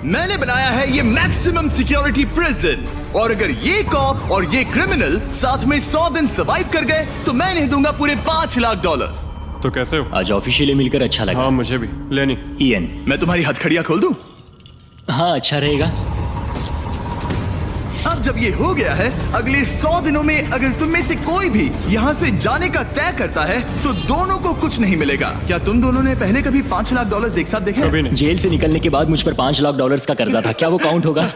मैंने बनाया है ये मैक्सिमम सिक्योरिटी प्रिजन, और अगर ये कॉप और ये क्रिमिनल साथ में 100 दिन सर्वाइव कर गए तो मैं इन्हें दूंगा पूरे $5 लाख। तो कैसे हो? आज ऑफिशियली मिलकर अच्छा लगा। हाँ मुझे भी। लेनी ईएन। मैं तुम्हारी हथकड़ियां खोल दूं? हाँ अच्छा रहेगा। अब जब ये हो गया है, अगले 100 दिनों में अगर तुम में से कोई भी यहाँ से जाने का तय करता है तो दोनों को कुछ नहीं मिलेगा। क्या तुम दोनों ने पहले कभी $5 लाख एक साथ देखे? कभी नहीं। जेल से निकलने के बाद मुझ पर $5 लाख का कर्जा था, क्या वो काउंट होगा?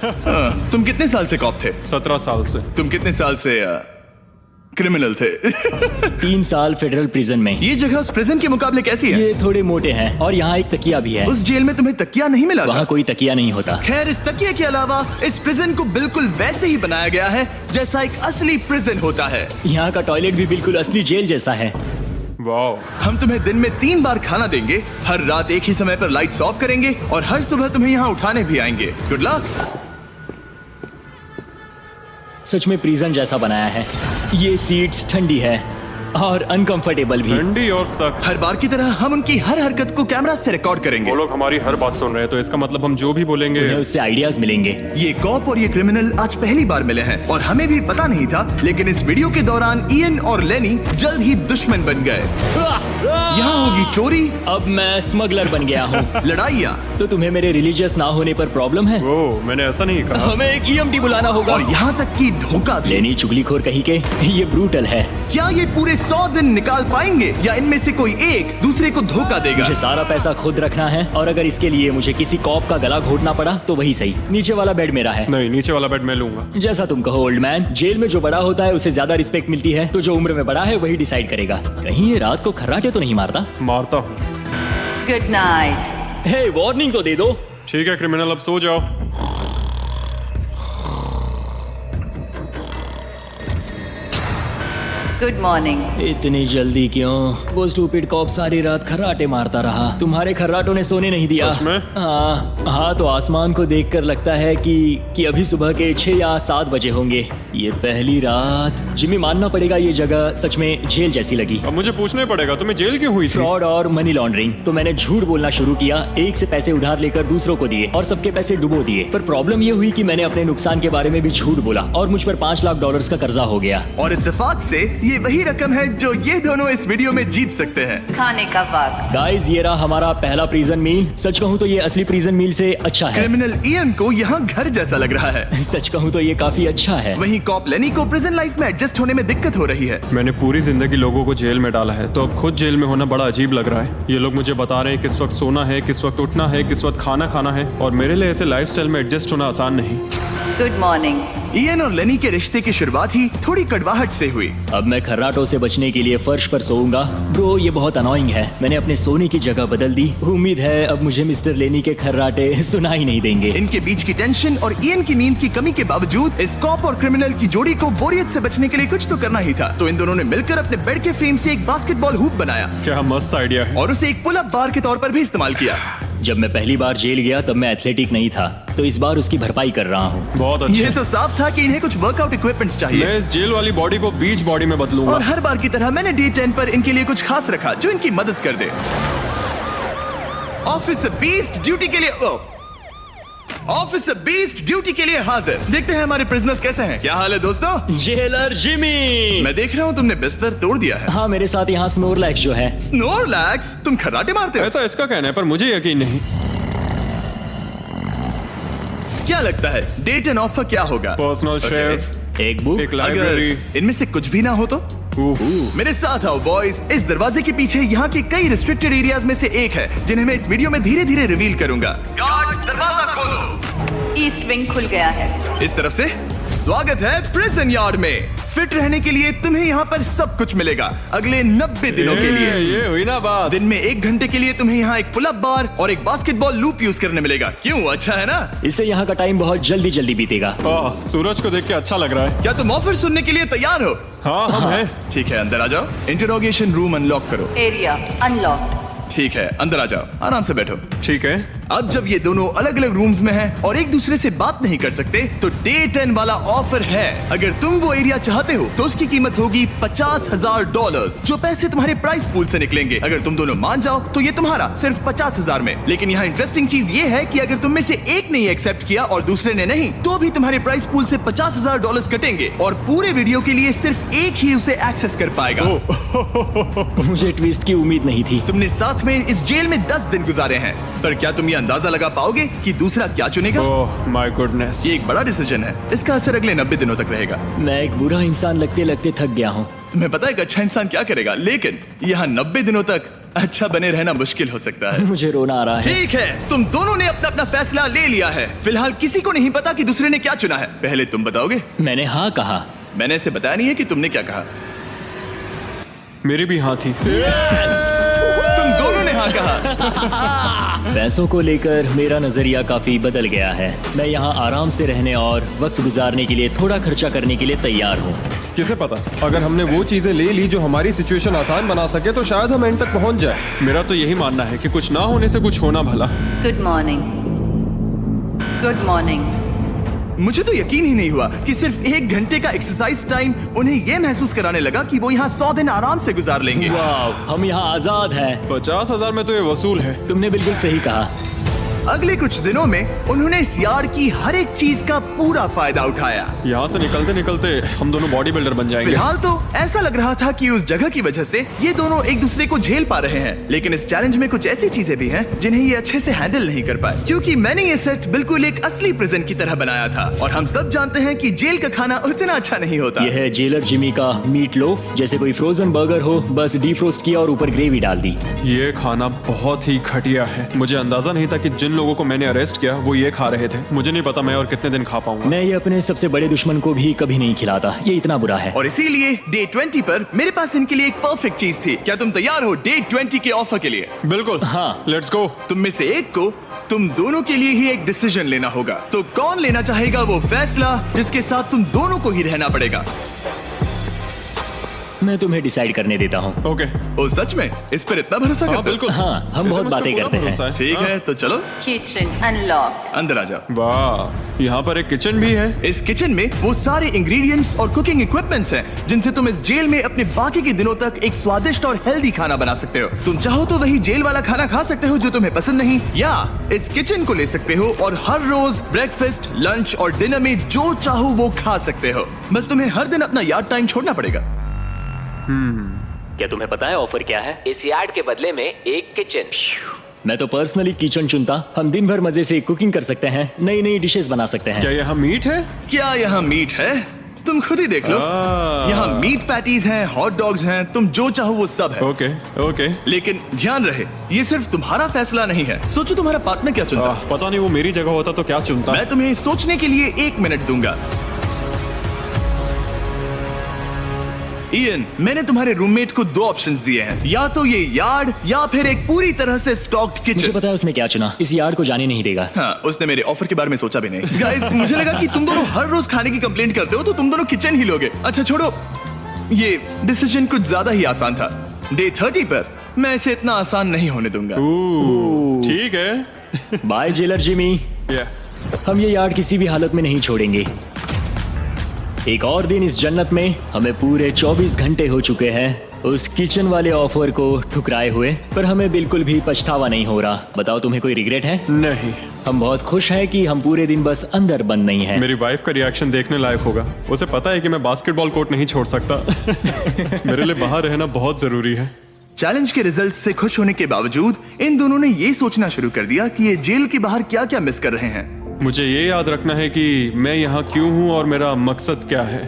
तुम कितने साल से कॉप थे? 17 साल से। तुम कितने साल से क्रिमिनल थे? 3 साल फेडरल प्रिजन में। ये जगह उस प्रिजन के मुकाबले कैसी है? ये थोड़े मोटे हैं और यहाँ एक तकिया भी है। उस जेल में तुम्हें तकिया नहीं मिला था? वहाँ कोई तकिया नहीं होता। खैर, इस तकिए के अलावा इस प्रिजन को बिल्कुल वैसे ही बनाया गया है जैसा एक असली प्रिजन होता है। यहाँ का टॉयलेट भी बिल्कुल असली जेल जैसा है। वाह। हम तुम्हें दिन में 3 बार खाना देंगे, हर रात एक ही समय पर लाइट्स ऑफ करेंगे और हर सुबह तुम्हें यहाँ उठाने भी आएंगे। Good luck. सच में प्रिजन जैसा बनाया है। ये सीट्स ठंडी है और अनकंफर्टेबल भी। ठंडी और सख्त। हर बार की तरह हम उनकी हर हरकत को कैमरा से रिकॉर्ड करेंगे। वो लोग हमारी हर बात सुन रहे हैं, तो इसका मतलब हम जो भी बोलेंगे उन्हें उससे आइडियाज मिलेंगे। ये कॉप और ये क्रिमिनल आज पहली बार मिले हैं और हमें भी पता नहीं था, लेकिन इस वीडियो के दौरान ईएन और लेनी जल्द ही दुश्मन बन गए। यहाँ होगी चोरी, अब मैं स्मगलर बन गया हूँ। लड़ाइयाँ, तो तुम्हें मेरे रिलीजियस ना होने पर प्रॉब्लम है? वो मैंने ऐसा नहीं कहा। हमें एक ईएमटी बुलाना होगा। और यहाँ तक कि धोखा भी। लेनी चुगलीखोर कहीं के, ये ब्रूटल है। क्या ये पूरे 100 दिन निकाल पाएंगे या इनमें से कोई एक दूसरे को धोखा देगा? मुझे सारा पैसा खुद रखना है और अगर इसके लिए मुझे किसी कॉप का गला घोटना पड़ा तो वही सही। नीचे वाला बेड मेरा है। नहीं, नीचे वाला बेड मैं लूंगा। जैसा तुम कहो ओल्ड मैन। जेल में जो बड़ा होता है उसे ज्यादा रिस्पेक्ट मिलती है, तो जो उम्र में बड़ा है वही डिसाइड करेगा। कहीं ये रात को खर्राटे तो नहीं मारता? मारता हूँ। Good night. हे, वार्निंग तो दे दो। ठीक है क्रिमिनल, अब सो जाओ। Good morning. इतनी जल्दी क्यों? वो स्टूपिड कॉप सारी रात खर्राटे मारता रहा। तुम्हारे खर्राटों ने सोने नहीं दिया। सच में? हाँ, तो आसमान को देखकर लगता है कि अभी सुबह के 6 या 7 बजे होंगे। ये पहली रात। जिम्मी, मानना पड़ेगा ये जगह सच में जेल जैसी लगी। अब मुझे पूछना पड़ेगा, तुम्हें जेल क्यों हुई थी? फ्रॉड और मनी लॉन्ड्रिंग। तो मैंने झूठ बोलना शुरू किया, एक से पैसे उधार लेकर दूसरों को दिए और सबके पैसे डुबो दिए। पर प्रॉब्लम ये हुई कि मैंने अपने नुकसान के बारे में भी झूठ बोला और मुझ पर $5 लाख का कर्जा हो गया। और इत्तेफाक से ये वही रकम है जो ये दोनों इस वीडियो में जीत सकते हैं। खाने का वक्त। गाइस, ये रहा हमारा पहला प्रिजन मील। सच कहूँ तो ये असली प्रिजन मील से अच्छा है। क्रिमिनल ईएन को यहाँ घर जैसा लग रहा है। सच कहूँ तो ये काफी अच्छा है। वहीं कॉप लेनी को प्रिजन लाइफ में एडजस्ट होने में दिक्कत हो रही है। मैंने पूरी जिंदगी लोगों को जेल में डाला है, तो अब खुद जेल में होना बड़ा अजीब लग रहा है। ये लोग मुझे बता रहे हैं किस वक्त सोना है, किस वक्त उठना है, किस वक्त खाना खाना है, और मेरे लिए ऐसे लाइफस्टाइल में एडजस्ट होना आसान नहीं। Good morning. ईएन और लेनी के रिश्ते की शुरुआत ही थोड़ी कड़वाहट से हुई। अब मैं खर्राटों से बचने के लिए फर्श पर सोऊंगा। ब्रो, ये बहुत अनोइंग है। मैंने अपने सोने की जगह बदल दी। उम्मीद है अब मुझे मिस्टर लेनी के खर्राटे सुनाई नहीं देंगे। इनके बीच की टेंशन और ईएन की नींद की कमी के बावजूद इस कॉप और क्रिमिनल की जोड़ी को बोरियत से बचने के लिए कुछ तो करना ही था। तो इन दोनों ने मिलकर अपने बेड के फ्रेम से एक बास्केटबॉल हूप बनाया क्या मस्त आइडिया है। और उसे एक पुल अप बार के तौर पर भी इस्तेमाल किया। जब मैं पहली बार जेल गया तब मैं एथलेटिक नहीं था, तो इस बार उसकी भरपाई कर रहा हूँ। बहुत अच्छा। ये तो साफ था कि इन्हें कुछ वर्कआउट इक्विपमेंट्स चाहिए। मैं इस जेल वाली बॉडी को बीच बॉडी में बदलूंगा। और हर बार की तरह मैंने डे 10 पर इनके लिए कुछ खास रखा जो इनकी मदद कर दे। ऑफिसर बीस्ट ड्यूटी के लिए ऑफिसर बीस्ट ड्यूटी के लिए हाजिर। देखते हैं हमारे प्रिजनर्स कैसे हैं। क्या हाल है दोस्तों? Jailer Jimmy. मैं देख रहा हूँ तुमने बिस्तर तोड़ दिया है। हाँ, मेरे साथ यहाँ स्नोरलैक्स जो है। स्नोरलैक्स? तुम खर्राटे मारते हो? ऐसा इसका कहना है, पर मुझे यकीन नहीं। क्या लगता है डे 10 ऑफर क्या होगा? Personal Okay. शेफ, एक बुक। एक लाइब्रेरी। अगर इनमें से कुछ भी ना हो तो? मेरे साथ आओ बॉयज। इस दरवाजे के पीछे यहाँ के कई रिस्ट्रिक्टेड एरियाज में से एक है जिन्हें मैं इस वीडियो में धीरे धीरे रिवील करूंगा। गार्ड, दरवाजा खोलो। ईस्ट विंग खुल गया है। इस तरफ से स्वागत है प्रिजन यार्ड में। फिट रहने के लिए तुम्हें यहाँ पर सब कुछ मिलेगा अगले 90 दिनों के लिए। ये हुई ना बात। दिन में 1 घंटे के लिए तुम्हें यहाँ एक पुल अप बार और एक बास्केटबॉल लूप यूज करने मिलेगा। क्यों, अच्छा है ना? इससे यहाँ का टाइम बहुत जल्दी बीतेगा। सूरज को देख के अच्छा लग रहा है। क्या तुम ऑफर सुनने के लिए तैयार हो? हाँ, हम हैं। ठीक है, अंदर आ जाओ। इंटरोगेशन रूम अनलॉक करो। Area unlocked. ठीक है, अंदर आ जाओ, आराम से बैठो। ठीक है। अब जब ये दोनों अलग अलग रूम्स में हैं और एक दूसरे से बात नहीं कर सकते, तो डे 10 वाला ऑफर है। अगर तुम वो एरिया चाहते हो तो उसकी कीमत होगी $50,000, जो पैसे तुम्हारे प्राइस पूल से निकलेंगे। अगर तुम दोनों मान जाओ तो ये तुम्हारा सिर्फ 50,000 में। लेकिन यहाँ इंटरेस्टिंग चीज ये है कि अगर तुम में से एक ने एक्सेप्ट किया और दूसरे ने नहीं, तो भी तुम्हारे प्राइस पूल से $50,000 कटेंगे और पूरे वीडियो के लिए सिर्फ एक ही उसे एक्सेस कर पाएगा। मुझे ट्विस्ट की उम्मीद नहीं थी। तुमने साथ में इस जेल में 10 दिन गुजारे हैं, पर क्या तुम ये अंदाजा लगा पाओगे कि दूसरा क्या चुनेगा? ओह माय गुडनेस, ये एक बड़ा डिसीजन है। इसका असर अगले 90 दिनों तक रहेगा। मैं एक बुरा इंसान लगते लगते थक गया हूँ। तुम्हें पता है एक अच्छा इंसान क्या करेगा, लेकिन यहाँ 90 दिनों तक अच्छा बने रहना मुश्किल हो सकता है। मुझे रोना आ रहा है। ठीक है, तुम दोनों ने अपना अपना फैसला ले लिया है। फिलहाल किसी को नहीं पता कि दूसरे ने क्या चुना है। पहले तुम बताओगे? मैंने हाँ कहा। मैंने इसे बताया नहीं है कि तुमने क्या कहा। मेरी भी हाँ थी। तुम दोनों ने हाँ कहा। पैसों को लेकर मेरा नजरिया काफी बदल गया है। मैं यहाँ आराम से रहने और वक्त गुजारने के लिए थोड़ा खर्चा करने के लिए तैयार हूँ। किसे पता, अगर हमने वो चीजें ले ली जो हमारी सिचुएशन आसान बना सके तो शायद हम एंड तक पहुंच जाए। मेरा तो यही मानना है कि कुछ ना होने से कुछ होना भला। Good morning. Good morning. मुझे तो यकीन ही नहीं हुआ कि सिर्फ 1 घंटे का एक्सरसाइज टाइम उन्हें यह महसूस कराने लगा कि वो यहाँ 100 दिन आराम से गुजार लेंगे। वाह, हम यहाँ आजाद हैं। 50,000 में तो ये वसूल है। तुमने बिल्कुल सही कहा। अगले कुछ दिनों में उन्होंने इस यार्ड की हर एक चीज का पूरा फायदा उठाया। यहाँ से निकलते निकलते हम दोनों बॉडी बिल्डर बन जाएंगे। फिलहाल तो ऐसा लग रहा था कि उस जगह की वजह से ये दोनों एक दूसरे को झेल पा रहे हैं, लेकिन इस चैलेंज में कुछ ऐसी चीजें भी हैं जिन्हें ये अच्छे से हैंडल नहीं कर पाए, क्योंकि मैंने ये सेट बिल्कुल एक असली प्रिजन की तरह बनाया था। और हम सब जानते हैं कि जेल का खाना उतना अच्छा नहीं होता। यह है जेलर जिमी का मीट लोफ, जैसे कोई फ्रोजन बर्गर हो, बस डीफ्रोस्ट किया और ऊपर ग्रेवी डाल दी। ये खाना बहुत ही घटिया है। मुझे अंदाजा नहीं था कि जिन लोगों को मैंने अरेस्ट किया वो ये खा रहे थे। मुझे नहीं पता मैं और कितने दिन खा पाऊंगा। मैं ये अपने सबसे बड़े दुश्मन को भी कभी नहीं खिलाता, ये इतना बुरा है। और इसीलिए डे 20 पर मेरे पास इनके लिए एक परफेक्ट चीज थी। क्या तुम तैयार हो डे 20 के ऑफर के लिए? बिल्कुल, हाँ। Let's go. तुम में से एक को तुम दोनों के लिए ही एक डिसीजन लेना होगा। तो कौन लेना चाहेगा वो फैसला जिसके साथ तुम दोनों को ही रहना पड़ेगा? मैं तुम्हें डिसाइड करने देता हूँ। ओके। ओ सच में इस पर इतना भरोसा हाँ करते हो? बिल्कुल। हाँ, हम बहुत बातें करते हैं। ठीक है, तो चलो किचन अनलॉक्ड। अंदर आ जाओ। वाह, यहाँ पर एक किचन भी है। इस किचन में वो सारे इंग्रेडिएंट्स और कुकिंग इक्विपमेंट्स हैं जिनसे तुम इस जेल में अपने बाकी के दिनों तक एक स्वादिष्ट और हेल्दी खाना बना सकते हो। तुम चाहो तो वही जेल वाला खाना खा सकते हो जो तुम्हें पसंद नहीं, या इस किचन को ले सकते हो और हर रोज ब्रेकफास्ट, लंच और डिनर में जो चाहो वो खा सकते हो। बस तुम्हें हर दिन अपना यार्ड टाइम छोड़ना पड़ेगा। क्या तुम्हें पता है ऑफर क्या है? इस यार्ड के बदले में एक किचन। मैं तो पर्सनली किचन चुनता। हम दिन भर मजे से कुकिंग कर सकते हैं, नई नई डिशेस बना सकते हैं। क्या यहाँ मीट है? क्या यहाँ मीट है? तुम खुद ही देख लो। यहाँ मीट पैटीज हैं, हॉट डॉग्स हैं, तुम जो चाहो वो सब है। Okay okay. लेकिन ध्यान रहे, ये सिर्फ तुम्हारा फैसला नहीं है। सोचो तुम्हारा पार्टनर क्या चुनता। पता नहीं वो मेरी जगह होता तो क्या चुनता। मैं तुम्हें सोचने के लिए 1 मिनट दूंगा। इयन, मैंने तुम्हारे रूममेट को 2 ऑप्शंस दिए हैं, या तो ये यार्ड या फिर एक पूरी तरह से स्टॉक्ड मुझे किचन। पता है उसने क्या चुना। इस यार्ड को जाने नहीं देगा। हाँ, उसने मेरे ऑफर के बारे में सोचा भी नहीं। गाइस, मुझे लगा कि तुम दोनों हर रोज खाने की कंप्लेंट करते हो तो तुम दोनों किचन ही लोगे। अच्छा छोड़ो, ये डिसीजन कुछ ज्यादा ही आसान था। डे 30 पर मैं इसे इतना आसान नहीं होने दूंगा। ठीक है। Bye jailer Jimmy. हम ये यार्ड किसी भी हालत में नहीं छोड़ेंगे। एक और दिन इस जन्नत में। हमें पूरे 24 घंटे हो चुके हैं उस किचन वाले ऑफर को ठुकराए हुए, पर हमें बिल्कुल भी पछतावा नहीं हो रहा। बताओ, तुम्हें कोई रिग्रेट है? नहीं। हम बहुत खुश हैं कि हम पूरे दिन बस अंदर बंद नहीं हैं। मेरी वाइफ का रिएक्शन देखने लायक होगा। उसे पता है कि मैं बास्केटबॉल कोर्ट नहीं छोड़ सकता। मेरे लिए बाहर रहना बहुत जरूरी है। चैलेंज के रिजल्ट से खुश होने के बावजूद इन दोनों ने ये सोचना शुरू कर दिया कि ये जेल के बाहर क्या क्या मिस कर रहे हैं। मुझे ये याद रखना है कि मैं यहाँ क्यों हूँ और मेरा मकसद क्या है।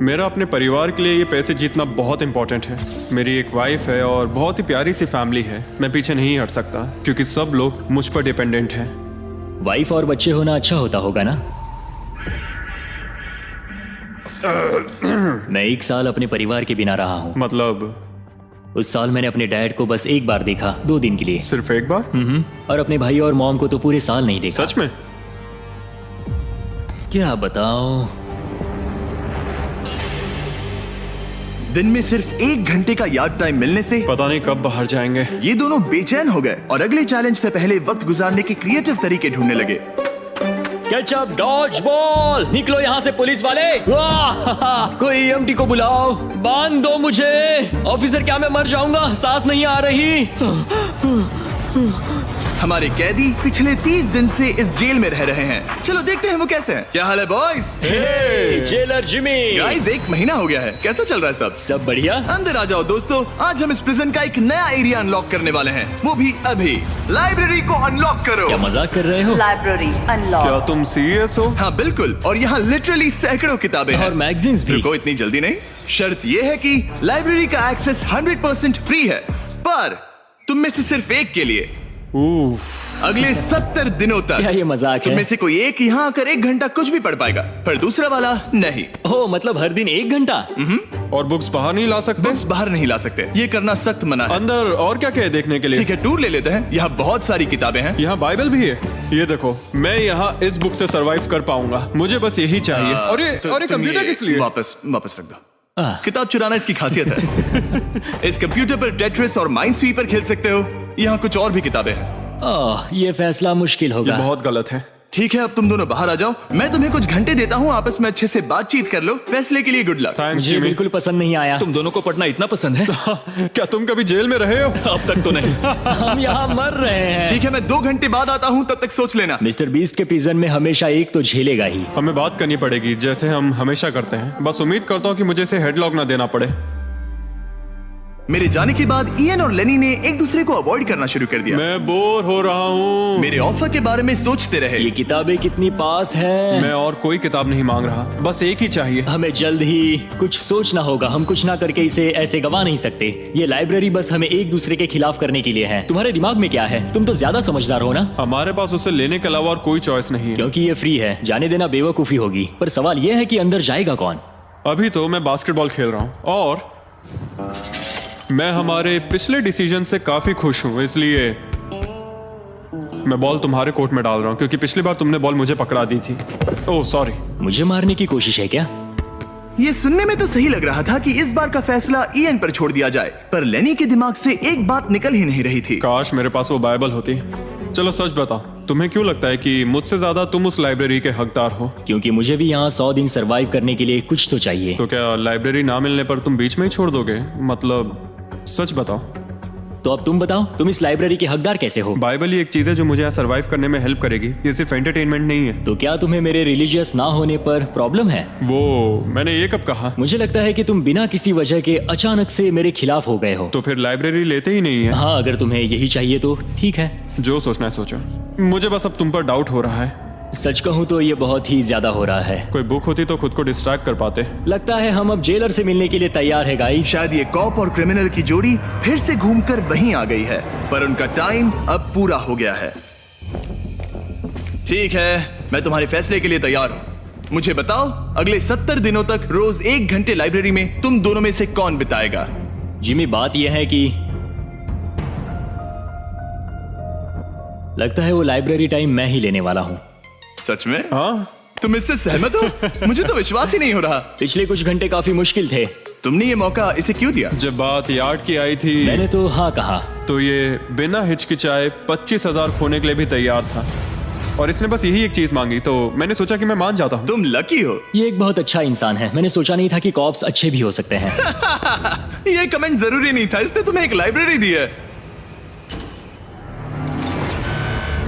मेरा अपने परिवार के लिए ये पैसे जीतना बहुत इंपॉर्टेंट है। मेरी एक वाइफ है और बहुत ही प्यारी सी फैमिली है। मैं पीछे नहीं हट सकता क्योंकि सब लोग मुझ पर डिपेंडेंट हैं। वाइफ और बच्चे होना अच्छा होता होगा ना? मैं 1 साल अपने परिवार के बिना रहा हूँ। मतलब उस साल मैंने अपने डैड को बस 1 बार देखा, 2 दिन के लिए। सिर्फ एक बार? और अपने भाई और मॉम को तो पूरे साल नहीं देखा। सच में? क्या बताऊं। दिन में सिर्फ 1 घंटे का यार्ड टाइम मिलने से पता नहीं कब बाहर जाएंगे। ये दोनों बेचैन हो गए और अगले चैलेंज से पहले वक्त गुजारने के क्रिएटिव तरीके ढूंढने लगे। केचप डॉज बॉल, निकलो यहाँ से पुलिस वाले। वाह, कोई ईएमटी को बुलाओ, बांध दो मुझे। ऑफिसर, क्या मैं मर जाऊंगा? सांस नहीं आ रही। हमारे कैदी पिछले 30 दिन से इस जेल में रह रहे हैं। चलो देखते हैं वो कैसे हैं। क्या हाल है बॉयज? हे, जेलर जिमी। गाइस, 1 महीना हो गया है, कैसा चल रहा है सब? सब बढ़िया। अंदर आ जाओ दोस्तों, आज हम इस प्रिजन का एक नया एरिया अनलॉक करने वाले हैं, वो भी अभी। लाइब्रेरी को अनलॉक करो। क्या मजाक कर रहे हो? Library क्या unlocked. तुम सीरियस हो? हाँ बिल्कुल, और यहाँ लिटरली सैकड़ों किताबें हैं और मैगजीन्स भी। रुको, इतनी जल्दी नहीं। शर्त ये है कि लाइब्रेरी का एक्सेस 100% फ्री है, पर तुम में से सिर्फ एक के लिए अगले 70 दिनों तक। क्या ये मजाक तुम है? में से कोई एक यहाँ आकर 1 घंटा कुछ भी पढ़ पाएगा, पर दूसरा वाला नहीं। ओह, मतलब हर दिन 1 घंटा? और बुक्स बाहर नहीं ला सकते? बुक्स बाहर नहीं ला सकते, ये करना सख्त मना है। अंदर और क्या क्या है देखने के लिए? ठीक है, टूर ले लेते हैं। यहाँ बहुत सारी किताबें हैं। यहाँ बाइबल भी है। ये देखो, मैं यहाँ इस बुक से सरवाइव कर पाऊंगा, मुझे बस यही चाहिए। और ये तुम कंप्यूटर ये किस लिए? वापस रख दो। किताब चुराना इसकी खासियत है। इस कंप्यूटर पर टेट्रिस और माइनस्वीपर खेल सकते हो। यहाँ कुछ और भी किताबें हैं। ये फैसला मुश्किल ये होगा। बहुत गलत है। ठीक है, अब तुम दोनों बाहर आ जाओ, मैं तुम्हें कुछ घंटे देता हूँ, आपस में अच्छे से बातचीत कर लो। फैसले के लिए गुड लक। थैंक्स मुझे जिमी। बिल्कुल पसंद नहीं आया। तुम दोनों को पढ़ना इतना पसंद है? क्या तुम कभी जेल में रहे हो? अब तक तो नहीं। हम यहाँ मर रहे हैं। ठीक है, मैं 2 घंटे बाद आता हूँ, तब तक सोच लेना। मिस्टर बीस्ट के प्रिजन में हमेशा एक तो झेलेगा ही। हमें बात करनी पड़ेगी, जैसे हम हमेशा करते हैं। बस उम्मीद करता हूँ कि मुझे इसे हेडलॉक ना देना पड़े। मेरे जाने के बाद इयन और लेनी ने एक दूसरे को अवॉइड करना शुरू कर दिया। मैं बोर हो रहा हूँ। मेरे ऑफर के बारे में सोचते रहे। ये किताबें कितनी पास हैं। मैं और कोई किताब नहीं मांग रहा, बस एक ही चाहिए। हमें जल्द ही कुछ सोचना होगा। हम कुछ ना करके इसे ऐसे गवा नहीं सकते। ये लाइब्रेरी बस हमें एक दूसरे के खिलाफ करने के लिए है। तुम्हारे दिमाग में क्या है? तुम तो ज्यादा समझदार हो ना। हमारे पास उसे लेने के अलावा और कोई चॉइस नहीं है। क्योंकि ये फ्री है, जाने देना बेवकूफी होगी। पर सवाल ये है कि अंदर जाएगा कौन? अभी तो मैं बास्केटबॉल खेल रहा हूँ और मैं हमारे पिछले डिसीजन से काफी खुश हूँ, इसलिए मैं बॉल तुम्हारे कोर्ट में डाल रहा हूँ, क्योंकि पिछली बार तुमने बॉल मुझे पकड़ा दी थी। Oh sorry. मुझे मारने की कोशिश है क्या? ये सुनने में तो सही लग रहा था कि इस बार का फैसला इयन पर छोड़ दिया जाए, पर लेनी के दिमाग से एक बात निकल ही नहीं रही थी। काश मेरे पास वो बाइबल होती। चलो सच बताओ, तुम्हें क्यों लगता है कि मुझसे ज्यादा तुम उस लाइब्रेरी के हकदार हो? क्योंकि मुझे भी यहाँ 100 दिन सरवाइव करने के लिए कुछ तो चाहिए। तो क्या लाइब्रेरी ना मिलने पर तुम बीच में ही छोड़ दोगे? मतलब सच बताओ। तो अब तुम बताओ, तुम इस लाइब्रेरी के हकदार कैसे हो? बाइबल ही एक चीज है जो मुझे यहाँ सरवाइव करने में हेल्प करेगी, ये सिर्फ एंटरटेनमेंट नहीं है। तो क्या तुम्हें मेरे रिलीजियस ना होने पर प्रॉब्लम है? वो मैंने ये कब कहा? मुझे लगता है कि तुम बिना किसी वजह के अचानक से मेरे खिलाफ हो गए हो। तो फिर लाइब्रेरी लेते ही नहीं है। हाँ, अगर तुम्हें यही चाहिए तो ठीक है। जो सोचना है सोचो, मुझे बस अब तुम पर डाउट हो रहा है। सच कहूँ तो ये बहुत ही ज्यादा हो रहा है। कोई बुक होती तो खुद को डिस्ट्रैक्ट कर पाते। लगता है हम अब जेलर से मिलने के लिए तैयार है गाइस। शायद ये कॉप और क्रिमिनल की जोड़ी फिर से घूमकर वहीं आ गई है, पर उनका टाइम अब पूरा हो गया है। ठीक है, मैं तुम्हारे फैसले के लिए तैयार हूँ। मुझे बताओ, अगले 70 दिनों तक रोज 1 घंटे लाइब्रेरी में तुम दोनों में से कौन बिताएगा? जिमी, बात यह है कि लगता है वो लाइब्रेरी टाइम मैं ही लेने वाला हूँ। सच में? हाँ, तुम इससे सहमत हो? मुझे तो विश्वास ही नहीं हो रहा। पिछले कुछ घंटे काफी मुश्किल थे। तुमने ये मौका इसे क्यों दिया? जब बात यार्ड की आई थी मैंने तो हाँ कहा। तो ये बिना हिचकिचाए 25,000 खोने के लिए भी तैयार था, और इसने बस यही एक चीज मांगी, तो मैंने सोचा कि मैं मान जाता हूँ। तुम लकी हो। ये एक बहुत अच्छा इंसान है। मैंने सोचा नहीं था कि कॉप्स अच्छे भी हो सकते हैं। ये कमेंट जरूरी नहीं था, इसने तुम्हें एक लाइब्रेरी दी है।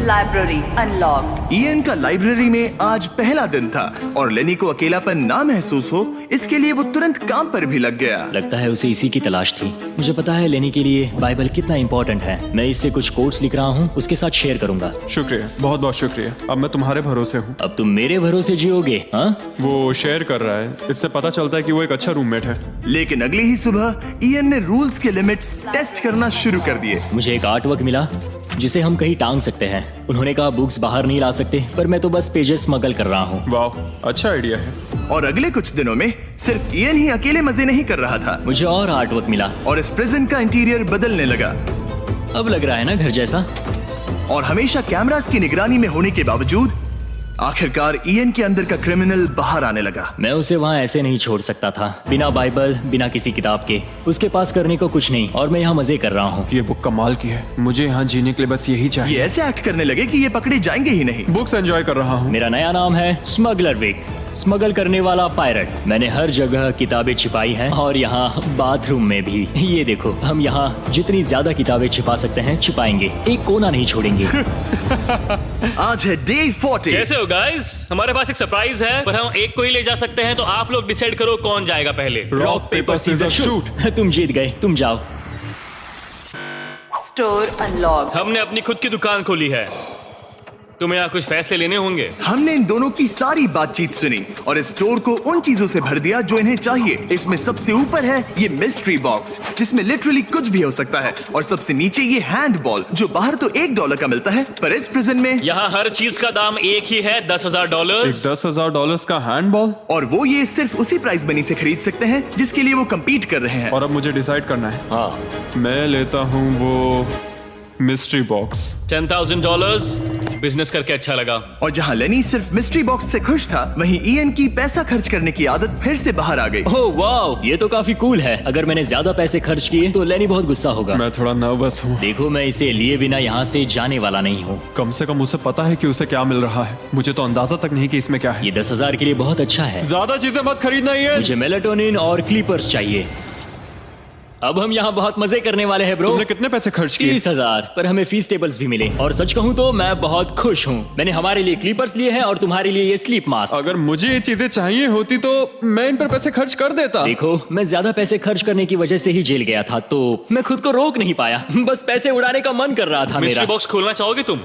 Library unlocked. इयन का लाइब्रेरी में आज पहला दिन था और लेनी को अकेलापन ना महसूस हो इसके लिए वो तुरंत काम पर भी लग गया। लगता है उसे इसी की तलाश थी। मुझे पता है लेनी के लिए बाइबल कितना इंपॉर्टेंट है। मैं इससे कुछ कोट्स लिख रहा हूँ, उसके साथ शेयर करूंगा। शुक्रिया, बहुत बहुत शुक्रिया। अब मैं तुम्हारे भरोसे हूँ। अब तुम मेरे भरोसे जियोगे? हाँ, वो शेयर कर रहा है, इससे पता चलता है कि वो एक अच्छा रूममेट है। लेकिन अगली ही सुबह इयन ने रूल्स के लिमिट्स टेस्ट करना शुरू कर दिए। मुझे एक आर्ट वर्क मिला जिसे हम कहीं टांग सकते हैं। उन्होंने कहा बुक्स बाहर नहीं ला सकते, पर मैं तो बस पेजेस स्मगल कर रहा हूँ। वाह, अच्छा आइडिया है। और अगले कुछ दिनों में सिर्फ इयन ही अकेले मजे नहीं कर रहा था, मुझे और आर्ट वर्क मिला और इस प्रिजन का इंटीरियर बदलने लगा। अब लग रहा है ना घर जैसा। और हमेशा कैमरास की निगरानी में होने के बावजूद आखिरकार ईएन के अंदर का क्रिमिनल बाहर आने लगा। मैं उसे वहाँ ऐसे नहीं छोड़ सकता था, बिना बाइबल, बिना किसी किताब के। उसके पास करने को कुछ नहीं, और मैं यहाँ मजे कर रहा हूँ। ये बुक कमाल की है, मुझे यहाँ जीने के लिए बस यही ये चाहिए। ऐसे एक्ट करने लगे कि ये पकड़े जाएंगे ही नहीं। बुक्स एंजॉय कर रहा हूँ। मेरा नया नाम है स्मगलर विक, स्मगल करने वाला पायरट। मैंने हर जगह किताबें छिपाई हैं, और यहाँ बाथरूम में भी। ये देखो, हम यहाँ जितनी ज्यादा किताबें छिपा सकते हैं छिपाएंगे, एक कोना नहीं छोड़ेंगे। आज है डे 40। कैसे हो गाइस? हमारे पास एक सरप्राइज है, पर हम एक को ही ले जा सकते हैं, तो आप लोग डिसाइड करो कौन जाएगा पहले। Rock paper scissor shoot. तुम जीत गए, तुम जाओ। Store unlocked. हमने अपनी खुद की दुकान खोली है, तुम्हें यहाँ कुछ फैसले लेने होंगे। हमने इन दोनों की सारी बातचीत सुनी और इस स्टोर को उन चीजों से भर दिया जो इन्हें चाहिए। इसमें सबसे ऊपर है ये मिस्ट्री बॉक्स, जिसमें लिटरली कुछ भी हो सकता है, और सबसे नीचे ये हैंडबॉल, जो बाहर तो $1 का मिलता है, पर इस प्रिजन में यहाँ हर चीज का दाम एक ही है, $10,000। एक $10,000 का हैंडबॉल। और वो ये सिर्फ उसी प्राइस मनी से खरीद सकते हैं जिसके लिए वो कम्पीट कर रहे हैं। और अब मुझे डिसाइड करना है। हाँ, मैं लेता हूँ वो मिस्ट्री बॉक्स। $10,000। बिजनेस करके अच्छा लगा। और जहाँ लेनी सिर्फ मिस्ट्री बॉक्स से खुश था, वहीं ईएन की पैसा खर्च करने की आदत फिर से बाहर आ गई। ओह वाओ, ये तो काफी कूल है। अगर मैंने ज्यादा पैसे खर्च किए तो लेनी बहुत गुस्सा होगा। मैं थोड़ा नर्वस हूँ। देखो, मैं इसे लिए बिना यहाँ से जाने वाला नहीं हूँ। कम से कम उसे पता है कि उसे क्या मिल रहा है। मुझे तो अंदाजा तक नहीं कि इसमें क्या है। ये 10,000 के लिए बहुत अच्छा है। ज्यादा चीजें मत खरीदना ये। मुझे मेलाटोनिन और क्लीपर्स चाहिए। अब हम यहाँ बहुत मजे करने वाले हैं ब्रो। तुमने कितने पैसे खर्च किए? 30,000, पर हमें फीस टेबल्स भी मिले। और सच कहूँ तो मैं बहुत खुश हूँ। मैंने हमारे लिए क्लीपर्स लिए हैं और तुम्हारे लिए ये स्लीप मास्क। अगर मुझे ये चीजें चाहिए होती तो मैं इन पर पैसे खर्च कर देता। देखो, मैं ज्यादा पैसे खर्च करने की वजह से ही जेल गया था, तो मैं खुद को रोक नहीं पाया। बस पैसे उड़ाने का मन कर रहा था मेरा। मिस्ट्री बॉक्स खोलना चाहोगे तुम?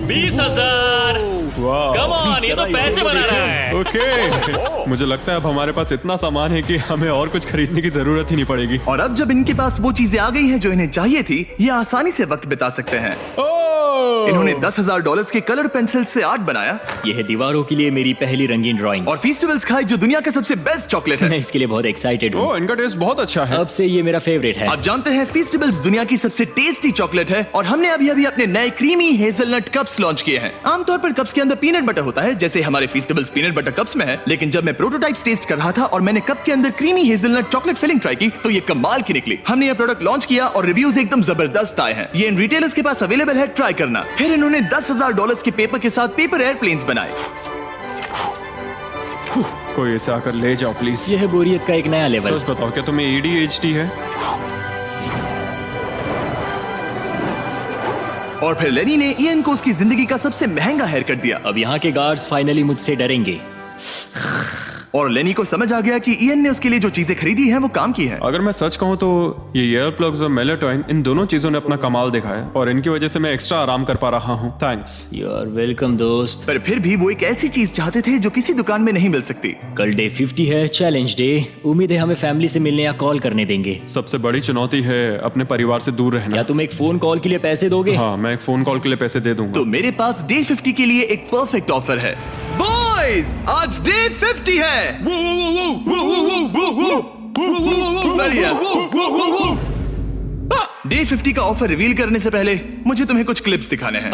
20,000। कम ऑन, ये तो पैसे बना रहा है। ओके, मुझे लगता है अब हमारे पास इतना सामान है कि हमें और कुछ खरीदने की जरूरत ही नहीं पड़ेगी। और अब जब इनके पास वो चीजें आ गई हैं जो इन्हें चाहिए थी, ये आसानी से वक्त बिता सकते हैं। इन्होंने $10,000 के कलर पेंसिल से आर्ट बनाया। यह है दीवारों के लिए मेरी पहली रंगीन ड्राइंग। और फेस्टिवल्स खाए जो दुनिया का सबसे बेस्ट चॉकलेट है। मैं इसके लिए बहुत एक्साइटेड हूँ। ओह, इनका टेस्ट बहुत अच्छा है। अब से ये मेरा फेवरेट है। आप जानते हैं फेस्टिवल्स दुनिया की सबसे टेस्टी चॉकलेट है, और हमने अभी अभी अपने नए क्रीमी हेजलनट कप्स लॉन्च किए हैं। आमतौर पर कप्स के अंदर पीनट बटर होता है, जैसे हमारे फेस्टिवल्स पीनट बटर कप्स में है। लेकिन जब मैं प्रोटोटाइप्स टेस्ट कर रहा था और मैंने कप के अंदर creamy hazelnut chocolate filling try की, तो ये कमाल की निकली। हमने ये प्रोडक्ट लॉन्च किया और रिव्यूज एकदम जबरदस्त आए हैं। ये इन रिटेलर्स के पास अवेलेबल है, ट्राई करना। फिर इन्होंने $10,000 के पेपर के साथ पेपर एयरप्लेन्स बनाए। कोई इसे आकर ले जाओ प्लीज। यह है बोरियत का एक नया लेवल। सच बताओ, क्या तुम्हें ADHD है? और फिर लेनी ने ईएन को उसकी जिंदगी का सबसे महंगा हेयर कट दिया। अब यहाँ के गार्ड्स फाइनली मुझसे डरेंगे। और लेनी को समझ आ गया कि ईएन ने उसके लिए जो चीजें खरीदी हैं वो काम की हैं। अगर मैं सच कहूँ तो ये ईयर प्लग्स और मेलाटोनिन, इन दोनों चीजों ने अपना कमाल दिखाया, और इनकी वजह से मैं एक्स्ट्रा आराम कर पा रहा हूँ। थैंक्स। यू आर वेलकम दोस्त। पर फिर भी वो एक ऐसी चीज चाहते थे जो किसी दुकान में नहीं मिल सकती। कल डे 50 है, चैलेंज डे। उम्मीद है हमें फैमिली से मिलने या कॉल करने देंगे। सबसे बड़ी चुनौती है अपने परिवार से दूर रहना। या तुम एक फोन कॉल के लिए पैसे दोगे? हाँ, मैं एक फोन कॉल के लिए पैसे दे दूंगा। तो मेरे पास डे 50 के लिए एक परफेक्ट ऑफर है। बॉयज, आज डे 50 है। बढ़िया। डे 50 का ऑफर रिवील करने से पहले मुझे तुम्हें कुछ क्लिप्स दिखाने हैं।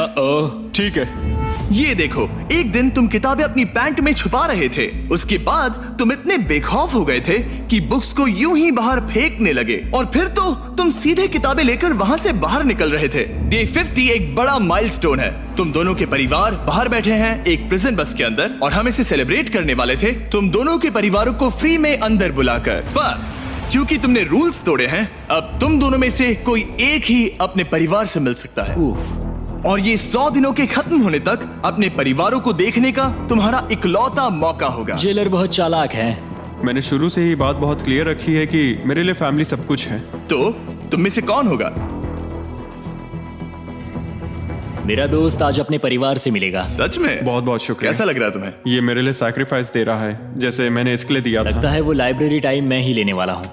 ठीक है। ये देखो, एक दिन तुम किताबें अपनी पैंट में छुपा रहे थे। उसके बाद तुम इतने बेखौफ हो गए थे कि बुक्स को यूं ही बाहर फेंकने लगे, और फिर तो तुम सीधे किताबें लेकर वहां से बाहर निकल रहे थे। डे 50 एक बड़ा माइलस्टोन है। तुम दोनों के परिवार बाहर बैठे हैं एक प्रिजन बस के अंदर, और हम इसे सेलिब्रेट करने वाले थे तुम दोनों के परिवारों को फ्री में अंदर बुलाकर। पर क्योंकि तुमने रूल्स तोड़े हैं, अब तुम दोनों में से कोई एक ही अपने परिवार से मिल सकता है। और ये 100 दिनों के खत्म होने तक अपने परिवारों को देखने का तुम्हारा इकलौता मौका होगा। जेलर बहुत चालाक है। मैंने शुरू से ही बात बहुत क्लियर रखी है कि मेरे लिए फैमिली सब कुछ है। तो तुम में से कौन होगा? मेरा दोस्त आज अपने परिवार से मिलेगा। सच में? बहुत बहुत शुक्रिया। कैसा लग रहा है तुम्हें? ये मेरे लिए सैक्रिफाइस दे रहा है, जैसे मैंने इसके लिए दिया था। लगता है वो लाइब्रेरी टाइम मैं ही लेने वाला हूँ।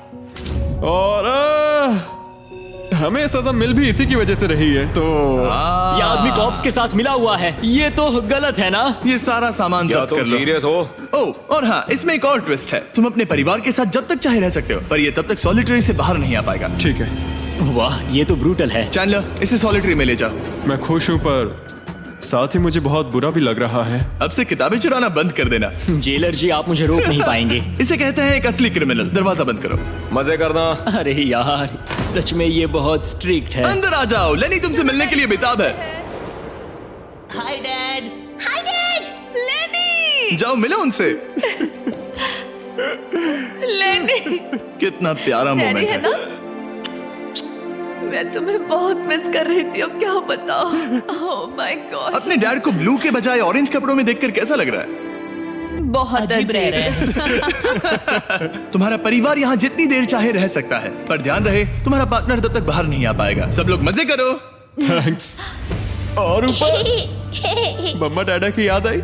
और हमें सजा मिल भी इसी की वजह से रही है। तो ये आदमी कॉप्स के साथ मिला हुआ है, ये तो गलत है ना? ये सारा सामान जब्त कर लो। सीरियस हो? ओह, और हाँ, इसमें एक और ट्विस्ट है। तुम अपने परिवार के साथ जब तक चाहे रह सकते हो, पर ये तब तक सॉलिटरी से बाहर नहीं आ पाएगा। ठीक है। वाह, ये तो ब्रूटल है। चैंडलर, इसे सॉलिटरी में ले जा। मैं खुश हूँ पर साथ ही मुझे बहुत बुरा भी लग रहा है। अब से किताबें चुराना बंद कर देना। जेलर जी, आप मुझे रोक नहीं पाएंगे। इसे कहते हैं एक असली क्रिमिनल। दरवाजा बंद करो। मजे करना। अरे यार, सच में ये बहुत स्ट्रिक्ट है। अंदर आ जाओ, लेनी तुमसे मिलने के लिए बेताब है। Hi dad. हाय डैड, लेनी। जाओ मिलो उनसे। लेनी, कितना प्यारा डैडी मोमेंट है है। ना? मैं तुम्हें बहुत मिस कर रही थी, अब क्या बताओ। ओह माय गॉड, अपने डैड को ब्लू के बजाय ऑरेंज कपड़ों में देखकर कैसा लग रहा है? बहुत अजीब। तुम्हारा परिवार यहाँ जितनी देर चाहे रह सकता है, पर ध्यान रहे तुम्हारा पार्टनर तब तक बाहर नहीं आ पाएगा। सब लोग मजे करो। थैंक्स। और ऊपर मम्मा डैडा की याद आई।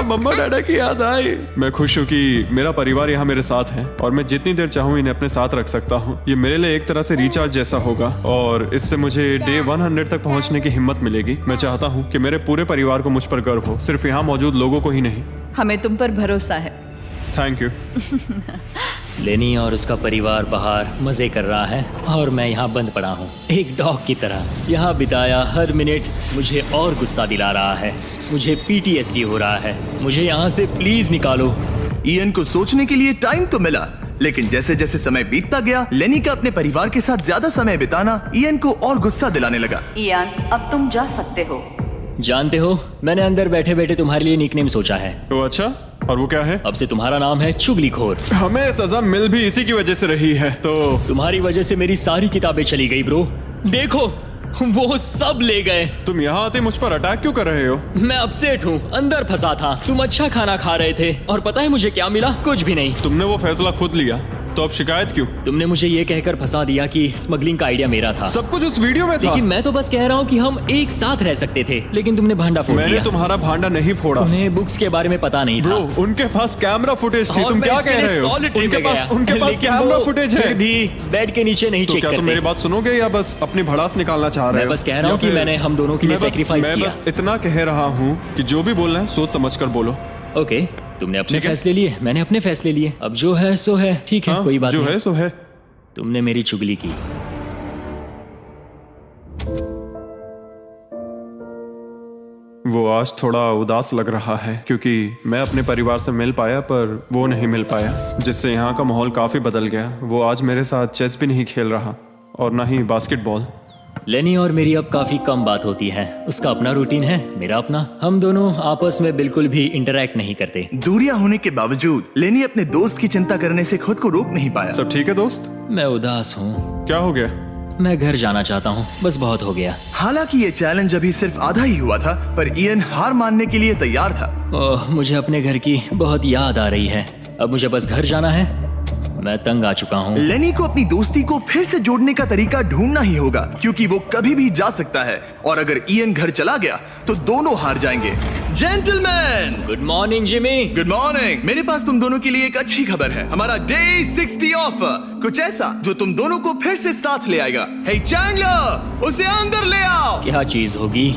मम्मा डैडा की याद आई। मैं खुश हूँ कि मेरा परिवार यहाँ मेरे साथ है और मैं जितनी देर चाहूँ इन्हें अपने साथ रख सकता हूँ। ये मेरे लिए एक तरह से रिचार्ज जैसा होगा और इससे मुझे डे 100 तक पहुँचने की हिम्मत मिलेगी। मैं चाहता हूँ कि मेरे पूरे परिवार को मुझ पर गर्व हो, सिर्फ यहाँ मौजूद लोगों को ही नहीं। हमें तुम पर भरोसा है। Thank you. लेनी और उसका परिवार बाहर मजे कर रहा है और मैं यहाँ बंद पड़ा हूँ, एक डॉग की तरह। यहाँ बिताया हर मिनट मुझे और गुस्सा दिला रहा है। मुझे PTSD हो रहा है। मुझे यहाँ से प्लीज निकालो। इयन को सोचने के लिए टाइम तो मिला, लेकिन जैसे जैसे समय बीतता गया, लेनी का अपने परिवार के साथ ज्यादा समय बिताना इयन को और गुस्सा दिलाने लगा। इयान, अब तुम जा सकते हो। जानते हो, मैंने अंदर बैठे बैठे तुम्हारे लिए निकनेम सोचा है। तो अच्छा, और वो क्या है? अब से तुम्हारा नाम है चुगलीखोर। हमें सजा मिल भी इसी की वजह से रही है। तो तुम्हारी वजह से मेरी सारी किताबें चली गई ब्रो। देखो, वो सब ले गए। तुम यहाँ आते मुझ पर अटैक क्यों कर रहे हो? मैं अपसेट हूँ, अंदर फंसा था। तुम अच्छा खाना खा रहे थे और पता है मुझे क्या मिला? कुछ भी नहीं। तुमने वो फैसला खुद लिया, तो अब शिकायत क्यों? तुमने मुझे ये कहकर फंसा दिया कि स्मगलिंग का आइडिया मेरा था। सब कुछ उस वीडियो में था। लेकिन मैं तो बस कह रहा हूँ कि हम एक साथ रह सकते थे, लेकिन तुमने भांडा फोड़ मैंने दिया। तुम्हारा भांडा नहीं फोड़ा। उन्हें बुक्स के बारे में पता नहीं ब्रो, था। उनके पास कैमरा फुटेज थी। और तुम मैं क्या इसके कह लिए रहे हो? solitary में गया। उनके पास लेकिन कैमरा वो फुटेज फिर है। भी बेड के नीचे नहीं तो चेक क्या तुम करते। मेरी बात सुनोगे या बस अपनी भड़ास निकालना चाह रहे मैं हो? बस कह रहा हूँ या कि फिर- मैंने हम दोनों के लिए सेक्रीफाइस मैं किया। बस इतना कह रहा हूँ कि जो भी बोलना है सोच समझ कर बोलो। ओके, तुमने अपने ठीक है। फैसले लिए, मैंने अपने फैसले लिए। अब जो है सो है, ठीक है, हाँ, कोई बात जो नहीं। है सो है। तुमने मेरी चुगली की। वो आज थोड़ा उदास लग रहा है क्योंकि मैं अपने परिवार से मिल पाया पर वो नहीं मिल पाया, जिससे यहाँ का माहौल काफी बदल गया। वो आज मेरे साथ चेस भी नहीं खेल रहा और ना ही बास्केटबॉल। लेनी और मेरी अब काफी कम बात होती है। उसका अपना रूटीन है, मेरा अपना। हम दोनों आपस में बिल्कुल भी इंटरैक्ट नहीं करते। दूरियां होने के बावजूद लेनी अपने दोस्त की चिंता करने से खुद को रोक नहीं पाया। सब ठीक है दोस्त? मैं उदास हूँ। क्या हो गया? मैं घर जाना चाहता हूँ, बस बहुत हो गया। हालांकि ये चैलेंज अभी सिर्फ आधा ही हुआ था, पर इयन हार मानने के लिए तैयार था। ओह, मुझे अपने घर की बहुत याद आ रही है। अब मुझे बस घर जाना है। मैं तंग आ चुका हूँ। लेनी को अपनी दोस्ती को फिर से जोड़ने का तरीका ढूंढना ही होगा, क्योंकि वो कभी भी जा सकता है और अगर इयन घर चला गया तो दोनों हार जाएंगे। Gentleman, good morning Jimmy. Good morning. मेरे पास तुम दोनों के लिए एक अच्छी खबर है। हमारा डे 60 ऑफर, कुछ ऐसा जो तुम दोनों को फिर से साथ ले आएगा। हे चैंडलर, उसे अंदर ले आओ। क्या चीज होगी?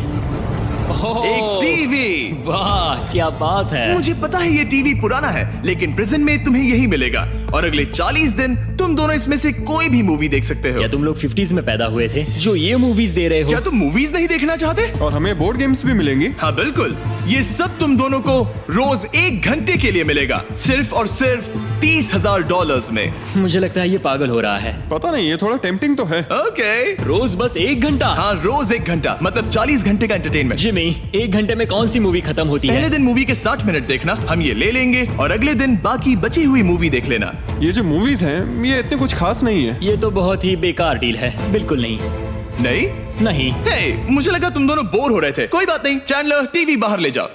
एक टीवी। वाह, क्या बात है। मुझे पता है ये टीवी पुराना है, लेकिन प्रिजन में तुम्हें यही मिलेगा और अगले 40 दिन तुम दोनों इसमें से कोई भी मूवी देख सकते हो। क्या तुम लोग 50s में पैदा हुए थे जो ये मूवीज दे रहे हो? क्या तुम मूवीज नहीं देखना चाहते? और हमें बोर्ड गेम्स भी मिलेंगी। हाँ बिल्कुल, ये सब तुम दोनों को रोज 1 घंटे के लिए मिलेगा, सिर्फ और सिर्फ $30,000 में। मुझे लगता है ये पागल हो रहा है। पता नहीं, ये थोड़ा टेम्पटिंग तो है। ओके। रोज बस 1 घंटा? हाँ, रोज 1 घंटा, मतलब 40 घंटे का एंटरटेनमेंट। जिमी, 1 घंटे में कौन सी मूवी खत्म होती पहले है? दिन मूवी के 60 मिनट देखना, हम ये ले लेंगे और अगले दिन बाकी बची हुई मूवी देख लेना। ये जो मूवीज हैं ये इतने कुछ खास नहीं है। ये तो बहुत ही बेकार डील है। बिल्कुल नहीं। नहीं? नहीं। हे, मुझे लगा तुम दोनों बोर हो रहे थे। कोई बात नहीं, चैंडलर टीवी बाहर ले जाओ।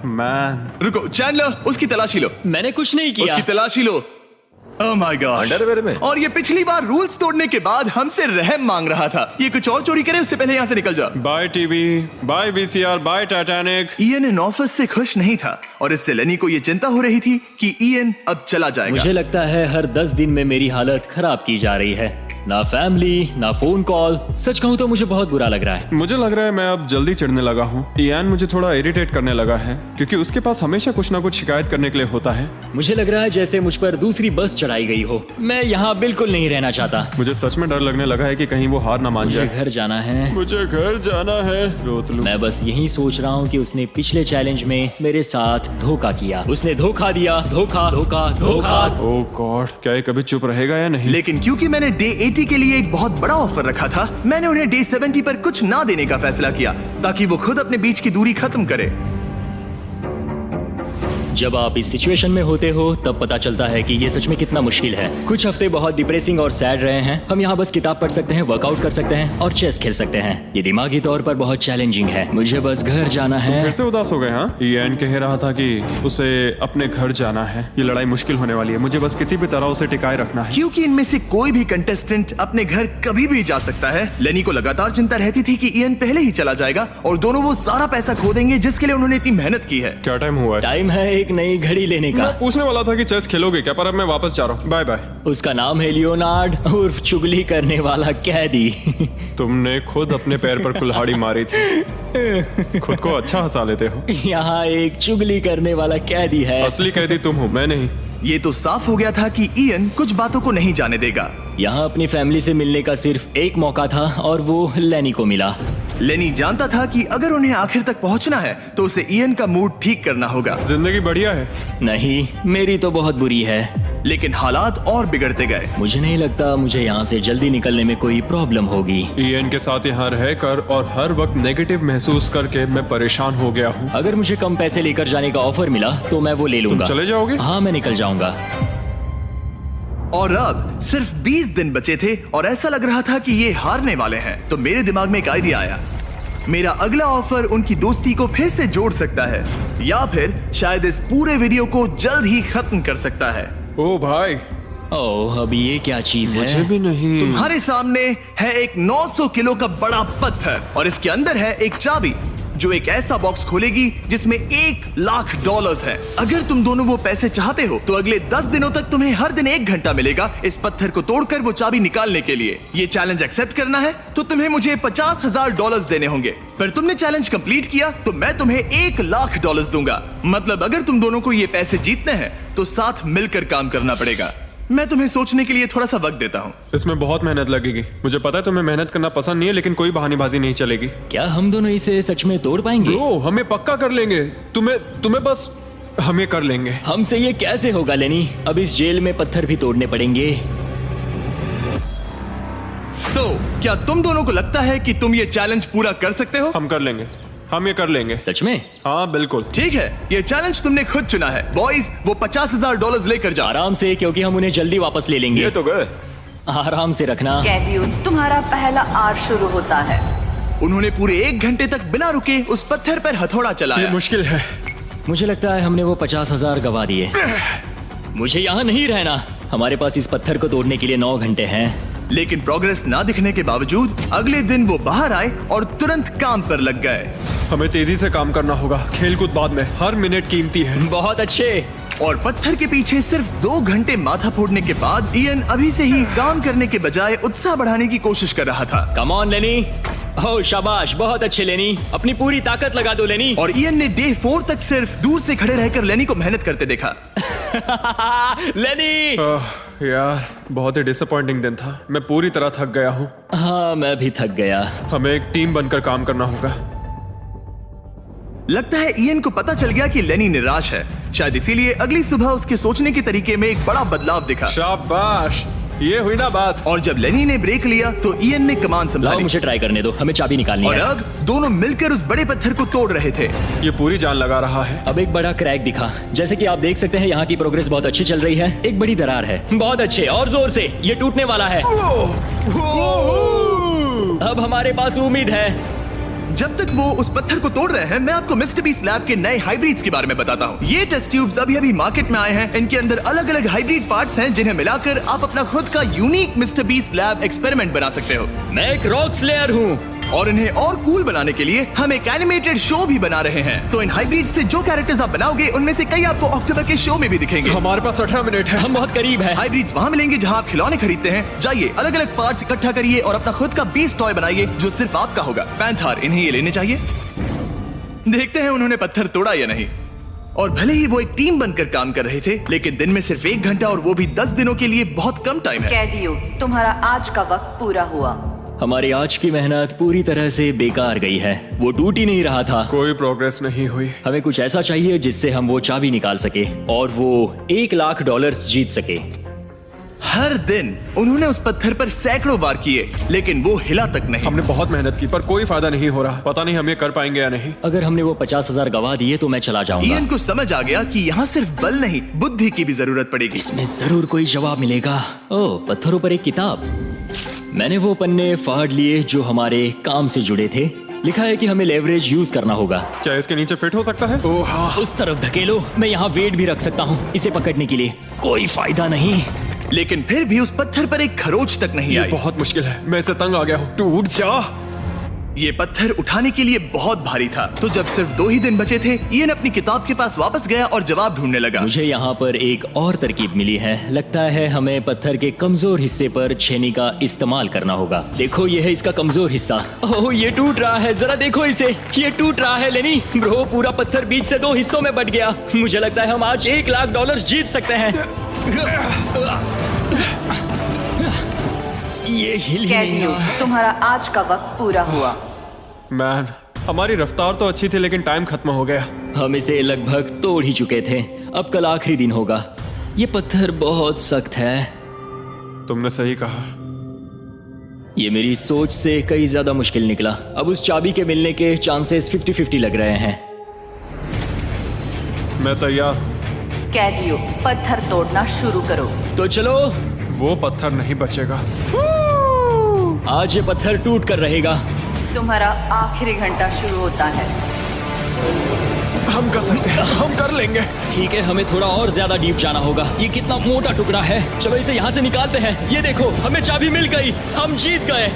मैन, रुको चैंडलर, उसकी तलाशी लो। मैंने कुछ नहीं किया। उसकी तलाशी लो। Oh my gosh। अंडरवेयर में? और ये पिछली बार रूल्स तोड़ने के बाद हमसे रहम मांग रहा था। ये कुछ और चोरी करे उससे पहले यहाँ से निकल जा। Bye TV, bye VCR, bye Titanic. Ian इन ऑफिस से खुश नहीं था और इससे लेनी को ये चिंता हो रही थी कि इयन अब चला जाएगा। मुझे लगता है हर 10 दिन में मेरी हालत खराब की जा रही है। ना फैमिली, ना फोन कॉल। सच कहूँ तो मुझे बहुत बुरा लग रहा है। मुझे लग रहा है मैं अब जल्दी चिढ़ने लगा हूँ। इयान मुझे थोड़ा इरिटेट करने लगा है क्योंकि उसके पास हमेशा कुछ ना कुछ शिकायत करने के लिए होता है। मुझे लग रहा है जैसे मुझ पर दूसरी बस चढ़ाई गई हो। मैं यहाँ बिल्कुल नहीं रहना चाहता। मुझे सच में डर लगने लगा है कि कहीं वो हार ना मान मुझे जाए। घर जाना है। मुझे घर जाना है। रोतलू। मैं बस यही सोच रहा हूँ कि उसने पिछले चैलेंज में मेरे साथ धोखा किया। उसने धोखा दिया। धोखा धोखा धोखा। ओह गॉड, क्या ये कभी चुप रहेगा या नहीं? लेकिन क्योंकि मैंने डे 80 के लिए एक बहुत बड़ा ऑफर रखा था, मैंने उन्हें डे 70 पर कुछ ना देने का फैसला किया ताकि वो खुद अपने बीच की दूरी खत्म करे। जब आप इस सिचुएशन में होते हो तब पता चलता है कि ये सच में कितना मुश्किल है। कुछ हफ्ते बहुत डिप्रेसिंग और सैड रहे हैं। हम यहाँ बस किताब पढ़ सकते हैं, वर्कआउट कर सकते हैं और चेस खेल सकते हैं। ये दिमागी तौर पर बहुत चैलेंजिंग है। मुझे बस घर जाना है। फिर से उदास हो गए? हाँ, इयान कह रहा था कि उसे अपने घर जाना है। ये लड़ाई मुश्किल होने वाली है। मुझे बस किसी भी तरह उसे टिकाए रखना है। क्योंकि इनमें से कोई भी कंटेस्टेंट अपने घर कभी भी जा सकता है। लेनी को लगातार चिंता रहती थी कि इयान पहले ही चला जाएगा और दोनों वो सारा पैसा खो देंगे जिसके लिए उन्होंने इतनी मेहनत की है। क्या टाइम हुआ है? टाइम है एक नई घड़ी लेने का। मैं पूछने वाला था कि चेस खेलोगे क्या, पर अब मैं वापस जा रहा हूँ। Bye bye. उसका नाम है लियोनार्ड उर्फ चुगली करने वाला कैदी। तुमने खुद अपने पैर पर कुल्हाड़ी मारी थी। खुद को अच्छा हंसा लेते हो। यहाँ एक चुगली करने वाला कैदी है। असली कैदी तुम हो, मैं नहीं। ये तो साफ हो गया था कि इयन कुछ बातों को नहीं जाने देगा। यहाँ अपनी फैमिली से मिलने का सिर्फ एक मौका था और वो लेनी को मिला। लेनी जानता था कि अगर उन्हें आखिर तक पहुंचना है तो उसे इयन का मूड ठीक करना होगा। जिंदगी बढ़िया है। नहीं, मेरी तो बहुत बुरी है। लेकिन हालात और बिगड़ते गए। मुझे नहीं लगता मुझे यहाँ से जल्दी निकलने में कोई प्रॉब्लम होगी। इयन के साथ यहाँ रहकर और हर वक्त नेगेटिव महसूस करके मैं परेशान हो गया हूँ। अगर मुझे कम पैसे लेकर जाने का ऑफर मिला तो मैं वो ले लूंगा। चले जाओगे? हाँ, मैं निकल जाऊंगा। और अब सिर्फ 20 दिन बचे थे और ऐसा लग रहा था कि ये हारने वाले हैं। तो मेरे दिमाग में एक आइडिया आया। मेरा अगला ऑफर उनकी दोस्ती को फिर से जोड़ सकता है या फिर शायद इस पूरे वीडियो को जल्द ही खत्म कर सकता है। ओ भाई, ओह, अभी ये क्या चीज है? मुझे भी नहीं। तुम्हारे सामने है एक 900 किलो का बड़ा पत्थर और इसके अंदर है एक चाबी जो एक ऐसा बॉक्स खोलेगी जिसमें $1,00,000 है। अगर तुम दोनों वो पैसे चाहते हो तो अगले 10 दिनों तक तुम्हें हर दिन 1 घंटा मिलेगा इस पत्थर को तोड़कर वो चाबी निकालने के लिए। ये चैलेंज एक्सेप्ट करना है तो तुम्हें मुझे $50,000 देने होंगे। पर तुमने चैलेंज कंप्लीट किया तो मैं तुम्हें $1,00,000 दूंगा। मतलब अगर तुम दोनों को ये पैसे जीतने हैं तो साथ मिलकर काम करना पड़ेगा। मैं तुम्हें सोचने के लिए थोड़ा सा वक्त देता हूँ। इसमें बहुत मेहनत लगेगी। मुझे पता है तुम्हें मेहनत करना पसंद नहीं है, लेकिन कोई बहानेबाजी नहीं चलेगी। क्या हम दोनों इसे सच में तोड़ पाएंगे? ब्रो, हमें पक्का कर लेंगे। तुम्हें बस हमें कर लेंगे। हमसे ये कैसे होगा लेनी? अब इस जेल में पत्थर भी तोड़ने पड़ेंगे। तो क्या तुम दोनों को लगता है कि तुम ये चैलेंज पूरा कर सकते हो? हम कर लेंगे। हम ये कर लेंगे। सच में? हाँ बिल्कुल। ठीक है, ये चैलेंज तुमने खुद चुना है। बॉयज, वो $50,000 लेकर जाओ। आराम से, क्योंकि हम उन्हें जल्दी वापस ले लेंगे। ये तो गए। आराम से रखना। कैदियों, तुम्हारा पहला आर शुरू होता है। उन्होंने पूरे 1 घंटे तक बिना रुके उस पत्थर पर हथौड़ा ये चलाया। मुश्किल है। मुझे लगता है हमने वो 50,000 गवा दिए। मुझे यहाँ नहीं रहना। हमारे पास इस पत्थर को तोड़ने के लिए 9 घंटे हैं। लेकिन प्रोग्रेस ना दिखने के बावजूद अगले दिन वो बाहर आए और तुरंत काम पर लग गए। हमें तेजी से काम करना होगा। खेलकूद बाद में, हर मिनट कीमती है। बहुत अच्छे। और पत्थर के पीछे सिर्फ 2 घंटे माथा फोड़ने के बाद इयन अभी से ही काम करने के बजाय उत्साह बढ़ाने की कोशिश कर रहा था। कम ऑन लेनी। ओह शाबाश, बहुत अच्छे लेनी। अपनी पूरी ताकत लगा दो लेनी। और इयन ने डे 4 तक सिर्फ दूर से खड़े रहकर लेनी को मेहनत करते देखा। लेनी। यार, बहुत ही डिसअपॉइंटिंग दिन था। मैं पूरी तरह थक गया हूँ। हाँ, मैं भी थक गया। हमें एक टीम बनकर काम करना होगा। लगता है इयन को पता चल गया कि लेनी निराश है। शायद इसीलिए अगली सुबह उसके सोचने के तरीके में एक बड़ा बदलाव दिखा। शाबाश, ये हुई ना बात। और जब लेनी ने ब्रेक लिया तो इयन ने कमान लाओ, संभाली। मुझे ट्राई करने दो। हमें चाबी निकालनी और है। अब दोनों मिलकर उस बड़े पत्थर को तोड़ रहे थे। ये पूरी जान लगा रहा है। अब एक बड़ा क्रैक दिखा। जैसे कि आप देख सकते हैं, यहाँ की प्रोग्रेस बहुत अच्छी चल रही है। एक बड़ी दरार है। बहुत अच्छे, और जोर से। ये टूटने वाला है। अब हमारे पास उम्मीद है। जब तक वो उस पत्थर को तोड़ रहे हैं, मैं आपको मिस्टर बीस्ट लैब के नए हाइब्रिड्स के बारे में बताता हूँ। ये टेस्ट ट्यूब्स अभी मार्केट में आए हैं। इनके अंदर अलग अलग हाइब्रिड पार्ट्स हैं जिन्हें मिलाकर आप अपना खुद का unique mister beast lab experiment बना सकते हो। मैं एक रॉक स्लेयर हूँ। और इन्हें और कूल बनाने के लिए हम एक एनिमेटेड शो भी बना रहे हैं। तो इन हाइब्रिड से जो कैरेक्टर्स आप बनाओगे उनमें से कई आपको अक्टूबर के शो में भी दिखेंगे। हमारे पास 18 मिनट है। हम बहुत करीब है। हाइब्रिड्स वहाँ मिलेंगे जहाँ आप खिलौने खरीदते हैं। जाइए अलग अलग पार्ट्स इकट्ठा करिए और अपना खुद का बीस्ट टॉय बनाइए जो सिर्फ आपका होगा। पैंथर, इन्हें ये लेने चाहिए। देखते हैं उन्होंने पत्थर तोड़ा या नहीं। और भले ही वो एक टीम बनकर काम कर रहे थे, लेकिन दिन में सिर्फ 1 घंटा और वो भी 10 दिनों के लिए बहुत कम टाइम है। कैदियों, तुम्हारा आज का वक्त पूरा हुआ। हमारी आज की मेहनत पूरी तरह से बेकार गई है। वो टूट ही नहीं रहा था। कोई प्रोग्रेस नहीं हुई। हमें कुछ ऐसा चाहिए जिससे हम वो चाबी निकाल सके और वो $1 लाख जीत सके। हर दिन उन्होंने उस पत्थर पर सैकड़ों वार किए, लेकिन वो हिला तक नहीं। हमने बहुत मेहनत की पर कोई फायदा नहीं हो रहा। पता नहीं हम ये कर पाएंगे या नहीं। अगर हमने वो 50,000 गवा दिए तो मैं चला जाऊंगा। इयन को समझ आ गया कि यहाँ सिर्फ बल नहीं, बुद्धि की भी जरूरत पड़ेगी। इसमें जरूर कोई जवाब मिलेगा। ओह, पत्थरों पर एक किताब। मैंने वो पन्ने फाड़ लिए जो हमारे काम से जुड़े थे। लिखा है कि हमें लेवरेज यूज करना होगा। क्या इसके नीचे फिट हो सकता है? ओह हाँ। उस तरफ धकेलो। मैं यहाँ वेट भी रख सकता हूँ इसे पकड़ने के लिए। कोई फायदा नहीं। लेकिन फिर भी उस पत्थर पर एक खरोच तक नहीं ये आई। बहुत मुश्किल है। मैं इससे तंग आ गया हूँ। टूट जा। ये पत्थर उठाने के लिए बहुत भारी था। तो जब सिर्फ 2 ही दिन बचे थे, इयन अपनी किताब के पास वापस गया और जवाब ढूंढने लगा। मुझे यहाँ पर एक और तरकीब मिली है। लगता है हमें पत्थर के कमजोर हिस्से पर छेनी का इस्तेमाल करना होगा। देखो, ये है इसका कमजोर हिस्सा। ओह, ये टूट रहा है। जरा देखो इसे। ये टूट रहा है लेनी। ब्रो, पूरा पत्थर बीच से 2 हिस्सों में बट गया। मुझे लगता है हम आज $1 लाख जीत सकते हैं। ये हिल ही नहीं कैदियों, रहा। तुम्हारा आज का वक्त पूरा हुआ। मैन, हमारी रफ्तार तो अच्छी थी लेकिन टाइम खत्म हो गया। हम इसे लगभग तोड़ ही चुके थे। अब कल आखिरी दिन होगा। ये पत्थर बहुत सख्त है। तुमने सही कहा। ये मेरी सोच से कई ज्यादा मुश्किल निकला। अब उस चाबी के मिलने के चांसेस 50-50 लग रहे हैं। मैं तैयार हूँ। कैदियों, पत्थर तोड़ना शुरू करो। तो चलो। वो पत्थर नहीं बचेगा। आज ये पत्थर टूट कर रहेगा। तुम्हारा आखिरी घंटा शुरू होता है। हम कर सकते हैं। हम कर लेंगे। ठीक है, हमें थोड़ा और ज्यादा डीप जाना होगा। ये कितना मोटा टुकड़ा है। चलो इसे यहाँ से निकालते हैं। ये देखो, हमें चाबी मिल गई। हम जीत गए।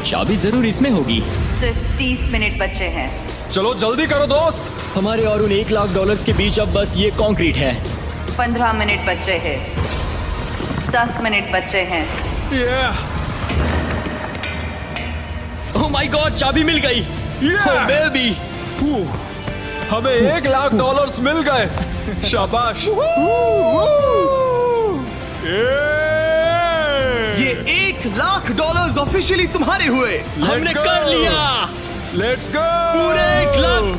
चाबी जरूर इसमें होगी। सिर्फ 30 मिनट बचे हैं। चलो जल्दी करो दोस्त। हमारे और उन $1 लाख के बीच अब बस ये कंक्रीट है। 15 मिनट बचे हैं। 10 मिनट बचे हैं। ओह माय गॉड, चाबी मिल गई। ओह बेबी। हमें $1 लाख मिल गए। शाबाश। ये $1 लाख ऑफिशियली तुम्हारे हुए। हमने कर लिया। Let's go. पूरे $1 लाख।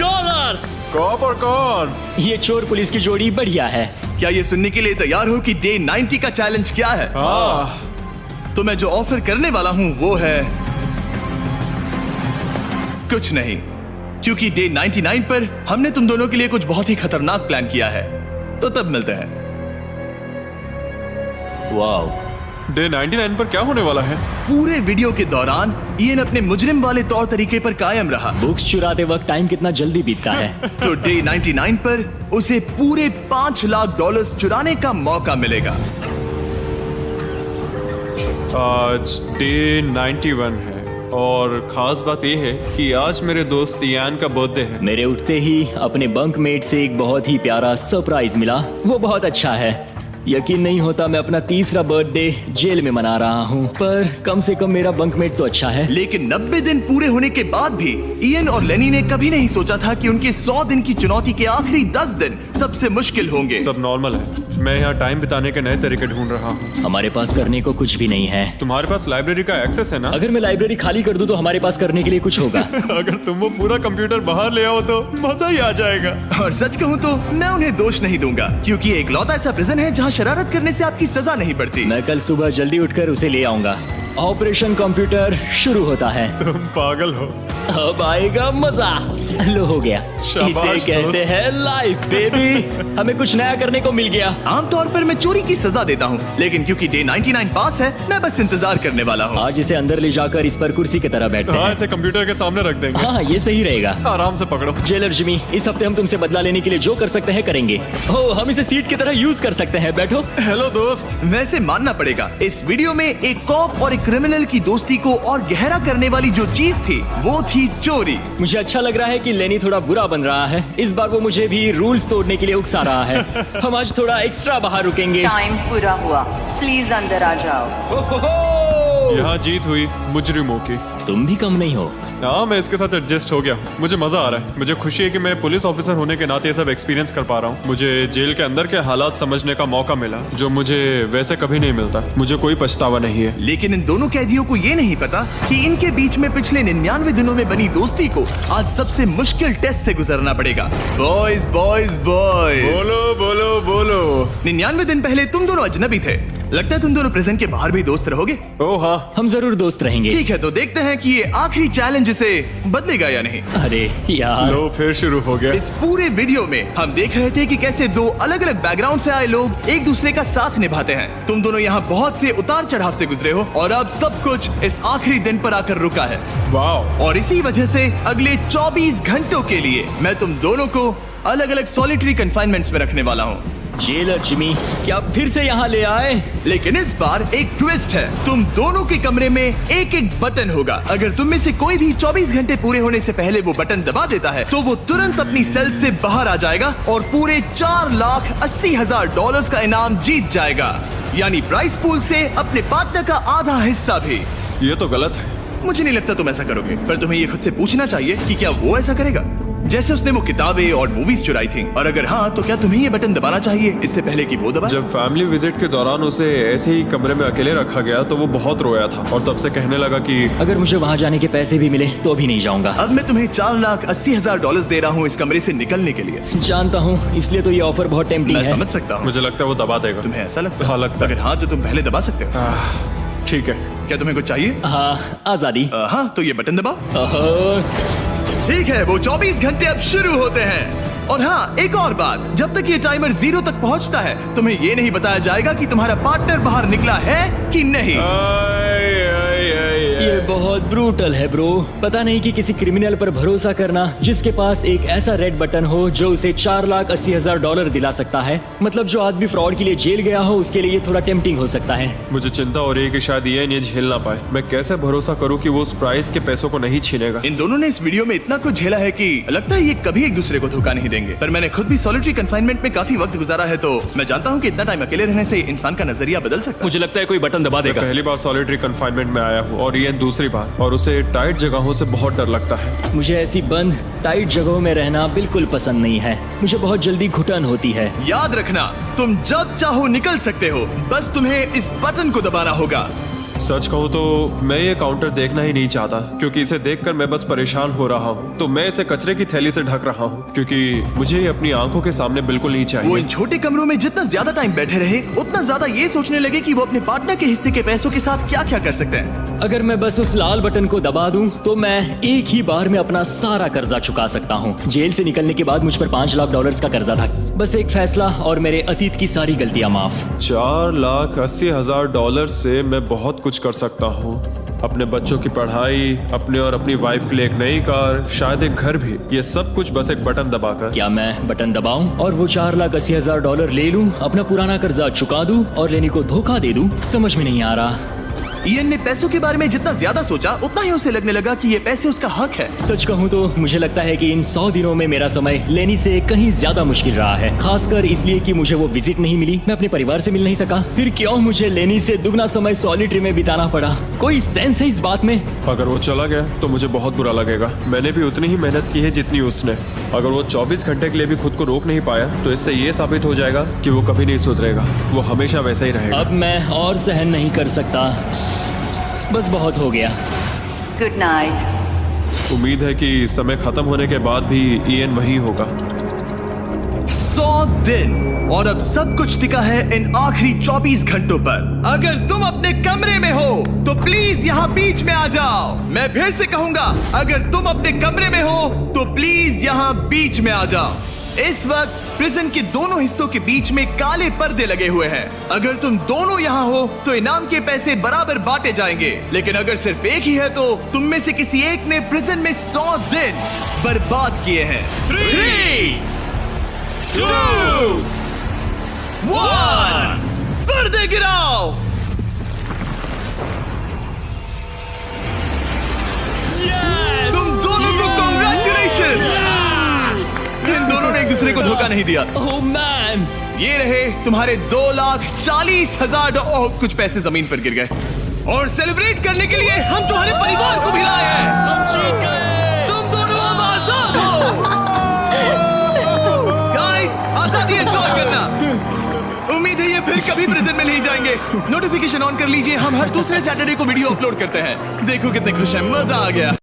कौन और कौन? ये चोर पुलिस की जोड़ी बढ़िया है। क्या ये सुनने के लिए तैयार हो कि डे 90 का चैलेंज क्या है? तो मैं जो ऑफर करने वाला हूं वो है कुछ नहीं, क्योंकि डे 99 पर हमने तुम दोनों के लिए कुछ बहुत ही खतरनाक प्लान किया है। तो तब मिलते हैं। वाओ। डे 99 पर क्या होने वाला है? पूरे वीडियो के दौरान इयन अपने मुजरिम वाले तौर तरीके पर कायम रहा। बुक्स चुराते वक्त टाइम कितना जल्दी बीतता है। तो डे 99 पर उसे पूरे $5 लाख चुराने का मौका मिलेगा। आज डे 91 है और खास बात यह है कि आज मेरे दोस्त इयान का बर्थडे है। मेरे उठते ही अपने बंकमेट से एक बहुत ही प्यारा सरप्राइज मिला। वो बहुत अच्छा है। यकीन नहीं होता मैं अपना 3रा बर्थडे जेल में मना रहा हूँ, पर कम से कम मेरा बंकमेट तो अच्छा है। लेकिन 90 दिन पूरे होने के बाद भी इयन और लेनी ने कभी नहीं सोचा था कि उनके 100 दिन की चुनौती के आखिरी 10 दिन सबसे मुश्किल होंगे। सब नॉर्मल है। मैं यहाँ टाइम बिताने के नए तरीके ढूंढ रहा हूँ। हमारे पास करने को कुछ भी नहीं है। तुम्हारे पास लाइब्रेरी का एक्सेस है ना? अगर मैं लाइब्रेरी खाली कर दूं तो हमारे पास करने के लिए कुछ होगा। अगर तुम वो पूरा कंप्यूटर बाहर ले आओ तो मजा ही आ जाएगा। और सच कहूँ तो मैं उन्हें दोष नहीं दूंगा, क्योंकि एक लौता ऐसा प्रिजन है जहाँ शरारत करने से आपकी सजा नहीं पड़ती। मैं कल सुबह जल्दी उठकर उसे ले आऊंगा। ऑपरेशन कंप्यूटर शुरू होता है। तुम पागल हो। अब आएगा मजा। लो, हो गया। इसे कहते हैं लाइफ बेबी। हमें कुछ नया करने को मिल गया। आमतौर पर मैं चोरी की सजा देता हूँ, लेकिन क्योंकि डे 99 पास है, मैं बस इंतजार करने वाला हूँ। आज इसे अंदर ले जाकर इस पर कुर्सी की तरह बैठते हाँ, हैं। इसे कंप्यूटर के सामने रख देंगे। हाँ, ये सही रहेगा। आराम से पकड़ो। जेलर जिमी, इस हफ्ते हम तुमसे बदला लेने के लिए जो कर सकते हैं करेंगे। ओह, हम इसे सीट की तरह यूज कर सकते हैं। बैठो। हेलो दोस्त। वैसे मानना पड़ेगा, इस वीडियो में एक कॉप और एक क्रिमिनल की दोस्ती को और गहरा करने वाली जो चीज थी वो थी चोरी। मुझे अच्छा लग रहा है कि लेनी थोड़ा बुरा बन रहा है। इस बार वो मुझे भी रूल्स तोड़ने के लिए उकसा रहा है। हम आज थोड़ा एक्स्ट्रा बाहर रुकेंगे। टाइम पूरा हुआ, प्लीज अंदर आ जाओ। यहाँ जीत हुई मुजरिमों की। तुम भी कम नहीं हो। हाँ, मैं इसके साथ एडजस्ट हो गया। मुझे मजा आ रहा है। मुझे खुशी है कि मैं पुलिस ऑफिसर होने के नाते ये सब एक्सपीरियंस कर पा रहा हूँ। मुझे जेल के अंदर के हालात समझने का मौका मिला, जो मुझे वैसे कभी नहीं मिलता। मुझे कोई पछतावा नहीं है। लेकिन इन दोनों कैदियों को ये नहीं पता कि इनके बीच में पिछले 99 दिनों में बनी दोस्ती को आज सबसे मुश्किल टेस्ट से गुजरना पड़ेगा। बॉयज बॉयज बॉयज, बोलो बोलो बोलो। 99 दिन पहले तुम दोनों अजनबी थे। लगता है तुम दोनों प्रिजन के बाहर भी दोस्त रहोगे। ओह हाँ, हम जरूर दोस्त रहेंगे। ठीक है, तो देखते हैं कि ये आखिरी चैलेंज इसे बदलेगा या नहीं। अरे यार, लो फिर शुरू हो गया। इस पूरे वीडियो में हम देख रहे थे कि कैसे दो अलग अलग बैकग्राउंड से आए लोग एक दूसरे का साथ निभाते हैं। तुम दोनों यहाँ बहुत से उतार चढ़ाव से गुजरे हो और अब सब कुछ इस आखिरी दिन पर आकर रुका है। वाह। और इसी वजह से अगले 24 घंटों के लिए मैं तुम दोनों को अलग अलग सॉलिटरी कन्फाइनमेंट्स में रखने वाला हूँ। जेलर जिमी, क्या फिर से यहाँ ले आए? लेकिन इस बार एक ट्विस्ट है। तुम दोनों के कमरे में एक एक बटन होगा। अगर तुम में से कोई भी 24 घंटे पूरे होने से पहले वो बटन दबा देता है तो वो तुरंत अपनी सेल से बाहर आ जाएगा और पूरे $4,80,000 का इनाम जीत जाएगा, यानी प्राइस पूल से अपने पार्टनर का आधा हिस्सा भी। ये तो गलत है। मुझे नहीं लगता तुम ऐसा करोगे, पर तुम्हें ये खुद से पूछना चाहिए कि क्या वो ऐसा करेगा, जैसे उसने वो किताबें और मूवीज चुराई थी। और अगर हाँ, तो क्या तुम्हें ये बटन दबाना चाहिए इससे पहले कि वो दबाए? जब फैमिली विजिट के दौरान उसे ऐसे ही कमरे में अकेले रखा गया तो वो बहुत रोया था और तब से कहने लगा कि अगर मुझे वहाँ जाने के पैसे भी मिले तो भी नहीं जाऊंगा। अब मैं तुम्हें $4,80,000 दे रहा हूँ इस कमरे से निकलने के लिए। जानता हूँ, इसलिए तो ये ऑफर बहुत टेम्पटिंग मैं है। समझ सकता हूँ। मुझे लगता है वो दबा देगा। तुम्हें ऐसा लगता है? हाँ, लगता है। अगर हाँ, तो तुम पहले दबा सकते हो। ठीक है। क्या तुम्हें कुछ चाहिए? हाँ, आजादी। हाँ, तो ये बटन दबाओ। ओहो, ठीक है, वो 24 घंटे अब शुरू होते हैं। और हाँ, एक और बात, जब तक ये टाइमर 0 तक पहुंचता है तुम्हें ये नहीं बताया जाएगा कि तुम्हारा पार्टनर बाहर निकला है कि नहीं। ये बहुत ब्रूटल है ब्रो। पता नहीं कि किसी क्रिमिनल पर भरोसा करना जिसके पास एक ऐसा रेड बटन हो जो उसे $4,80,000 दिला सकता है। मतलब जो आदमी फ्रॉड के लिए जेल गया हो उसके लिए ये थोड़ा टेम्पटिंग हो सकता है। मुझे चिंता हो रही है कि शायद ये झेल ना पाए। मैं कैसे भरोसा करूं कि वो उस प्राइस के पैसों को नहीं छीनेगा। इन दोनों ने इस वीडियो में इतना कुछ झेला है कि लगता है ये कभी एक दूसरे को धोखा नहीं देंगे। पर मैंने खुद भी सॉलिटरी कन्फाइनमेंट में काफी वक्त गुजारा है, तो मैं जानता हूँ कि इतना टाइम अकेले रहने से इंसान का नजरिया बदल सकता है। मुझे लगता है कोई बटन दबा मैं देगा। पहली बार सॉलिटरी कन्फाइनमेंट में आया हूँ और ये दूसरी बार, और उसे टाइट जगहों से बहुत डर लगता है। मुझे ऐसी बंद टाइट जगहों में रहना बिल्कुल पसंद नहीं है। मुझे बहुत जल्दी घुटन होती है। याद रखना, तुम जब चाहो निकल सकते हो, बस तुम्हें इस बटन को दबाना होगा। सच कहूँ तो मैं ये काउंटर देखना ही नहीं चाहता, क्योंकि इसे देखकर मैं बस परेशान हो रहा हूँ। तो मैं इसे कचरे की थैली से ढक रहा हूँ, क्योंकि मुझे ये अपनी आंखों के सामने बिल्कुल नहीं वो चाहिए। इन छोटे कमरों में जितना ज्यादा टाइम बैठे रहे उतना ज्यादा ये सोचने लगे कि वो अपने पार्टनर के हिस्से के पैसों के साथ क्या क्या कर सकते हैं। अगर मैं बस उस लाल बटन को दबा दूं तो मैं एक ही बार में अपना सारा कर्जा चुका सकता हूं। जेल से निकलने के बाद मुझ पर $5,00,000 का कर्जा था। बस एक फैसला और मेरे अतीत की सारी गलतियां माफ। $4,80,000 से मैं बहुत कुछ कर सकता हूँ। अपने बच्चों की पढ़ाई, अपने और अपनी वाइफ के लिए एक नई कार, शायद एक घर भी। ये सब कुछ बस एक बटन दबाकर। क्या मैं बटन दबाऊं और वो $4,80,000 ले लूं, अपना पुराना कर्जा चुका दूं और लेनी को धोखा दे दूं? समझ में नहीं आ रहा। इयन ने पैसों के बारे में जितना ज्यादा सोचा उतना ही उसे लगने लगा कि ये पैसे उसका हक है। सच कहूं तो मुझे लगता है कि इन 100 दिनों में मेरा समय लेनी से कहीं ज्यादा मुश्किल रहा है, खासकर इसलिए कि मुझे वो विजिट नहीं मिली, मैं अपने परिवार से मिल नहीं सका। फिर क्यों मुझे लेनी से दुगना समय सॉलिटरी में बिताना पड़ा? कोई सेंस है इस बात में? अगर वो चला गया तो मुझे बहुत बुरा लगेगा। मैंने भी उतनी ही मेहनत की है जितनी उसने। अगर वो 24 घंटे के लिए भी खुद को रोक नहीं पाया तो इससे ये साबित हो जाएगा कि वो कभी नहीं सुधरेगा। वो हमेशा वैसा ही रहेगा। अब मैं और सहन नहीं कर सकता, बस बहुत हो गया। Good night. उम्मीद है कि समय खत्म होने के बाद भी इयन वही होगा। 100 दिन और अब सब कुछ टिका है इन आखिरी 24 घंटों पर। अगर तुम अपने कमरे में हो तो प्लीज यहाँ बीच में आ जाओ। मैं फिर से कहूंगा, अगर तुम अपने कमरे में हो तो प्लीज यहाँ बीच में आ जाओ। इस वक्त प्रिजन के दोनों हिस्सों के बीच में काले पर्दे लगे हुए हैं। अगर तुम दोनों यहाँ हो तो इनाम के पैसे बराबर बांटे जाएंगे, लेकिन अगर सिर्फ एक ही है तो तुम में से किसी एक ने प्रिजन में 100 दिन बर्बाद किए हैं। 3, 2, 1 पर्दे गिराओ। तुम दोनों को कांग्रेचुलेशन। इन दोनों ने एक दूसरे को धोखा नहीं दिया। ओह मैन, ये रहे तुम्हारे 2,40,000 और कुछ पैसे जमीन पर गिर गए। और सेलिब्रेट करने के लिए हम तुम्हारे परिवार को भी लाए हैं। हम जीत गए। तुम दोनों अब आजाद हो। गाइस, आजादी एंजॉय करना। उम्मीद है ये फिर कभी प्रिजन में नहीं जाएंगे। नोटिफिकेशन ऑन कर लीजिए, हम हर दूसरे सैटरडे को वीडियो अपलोड करते हैं। देखो कितने खुश हैं, मजा आ गया।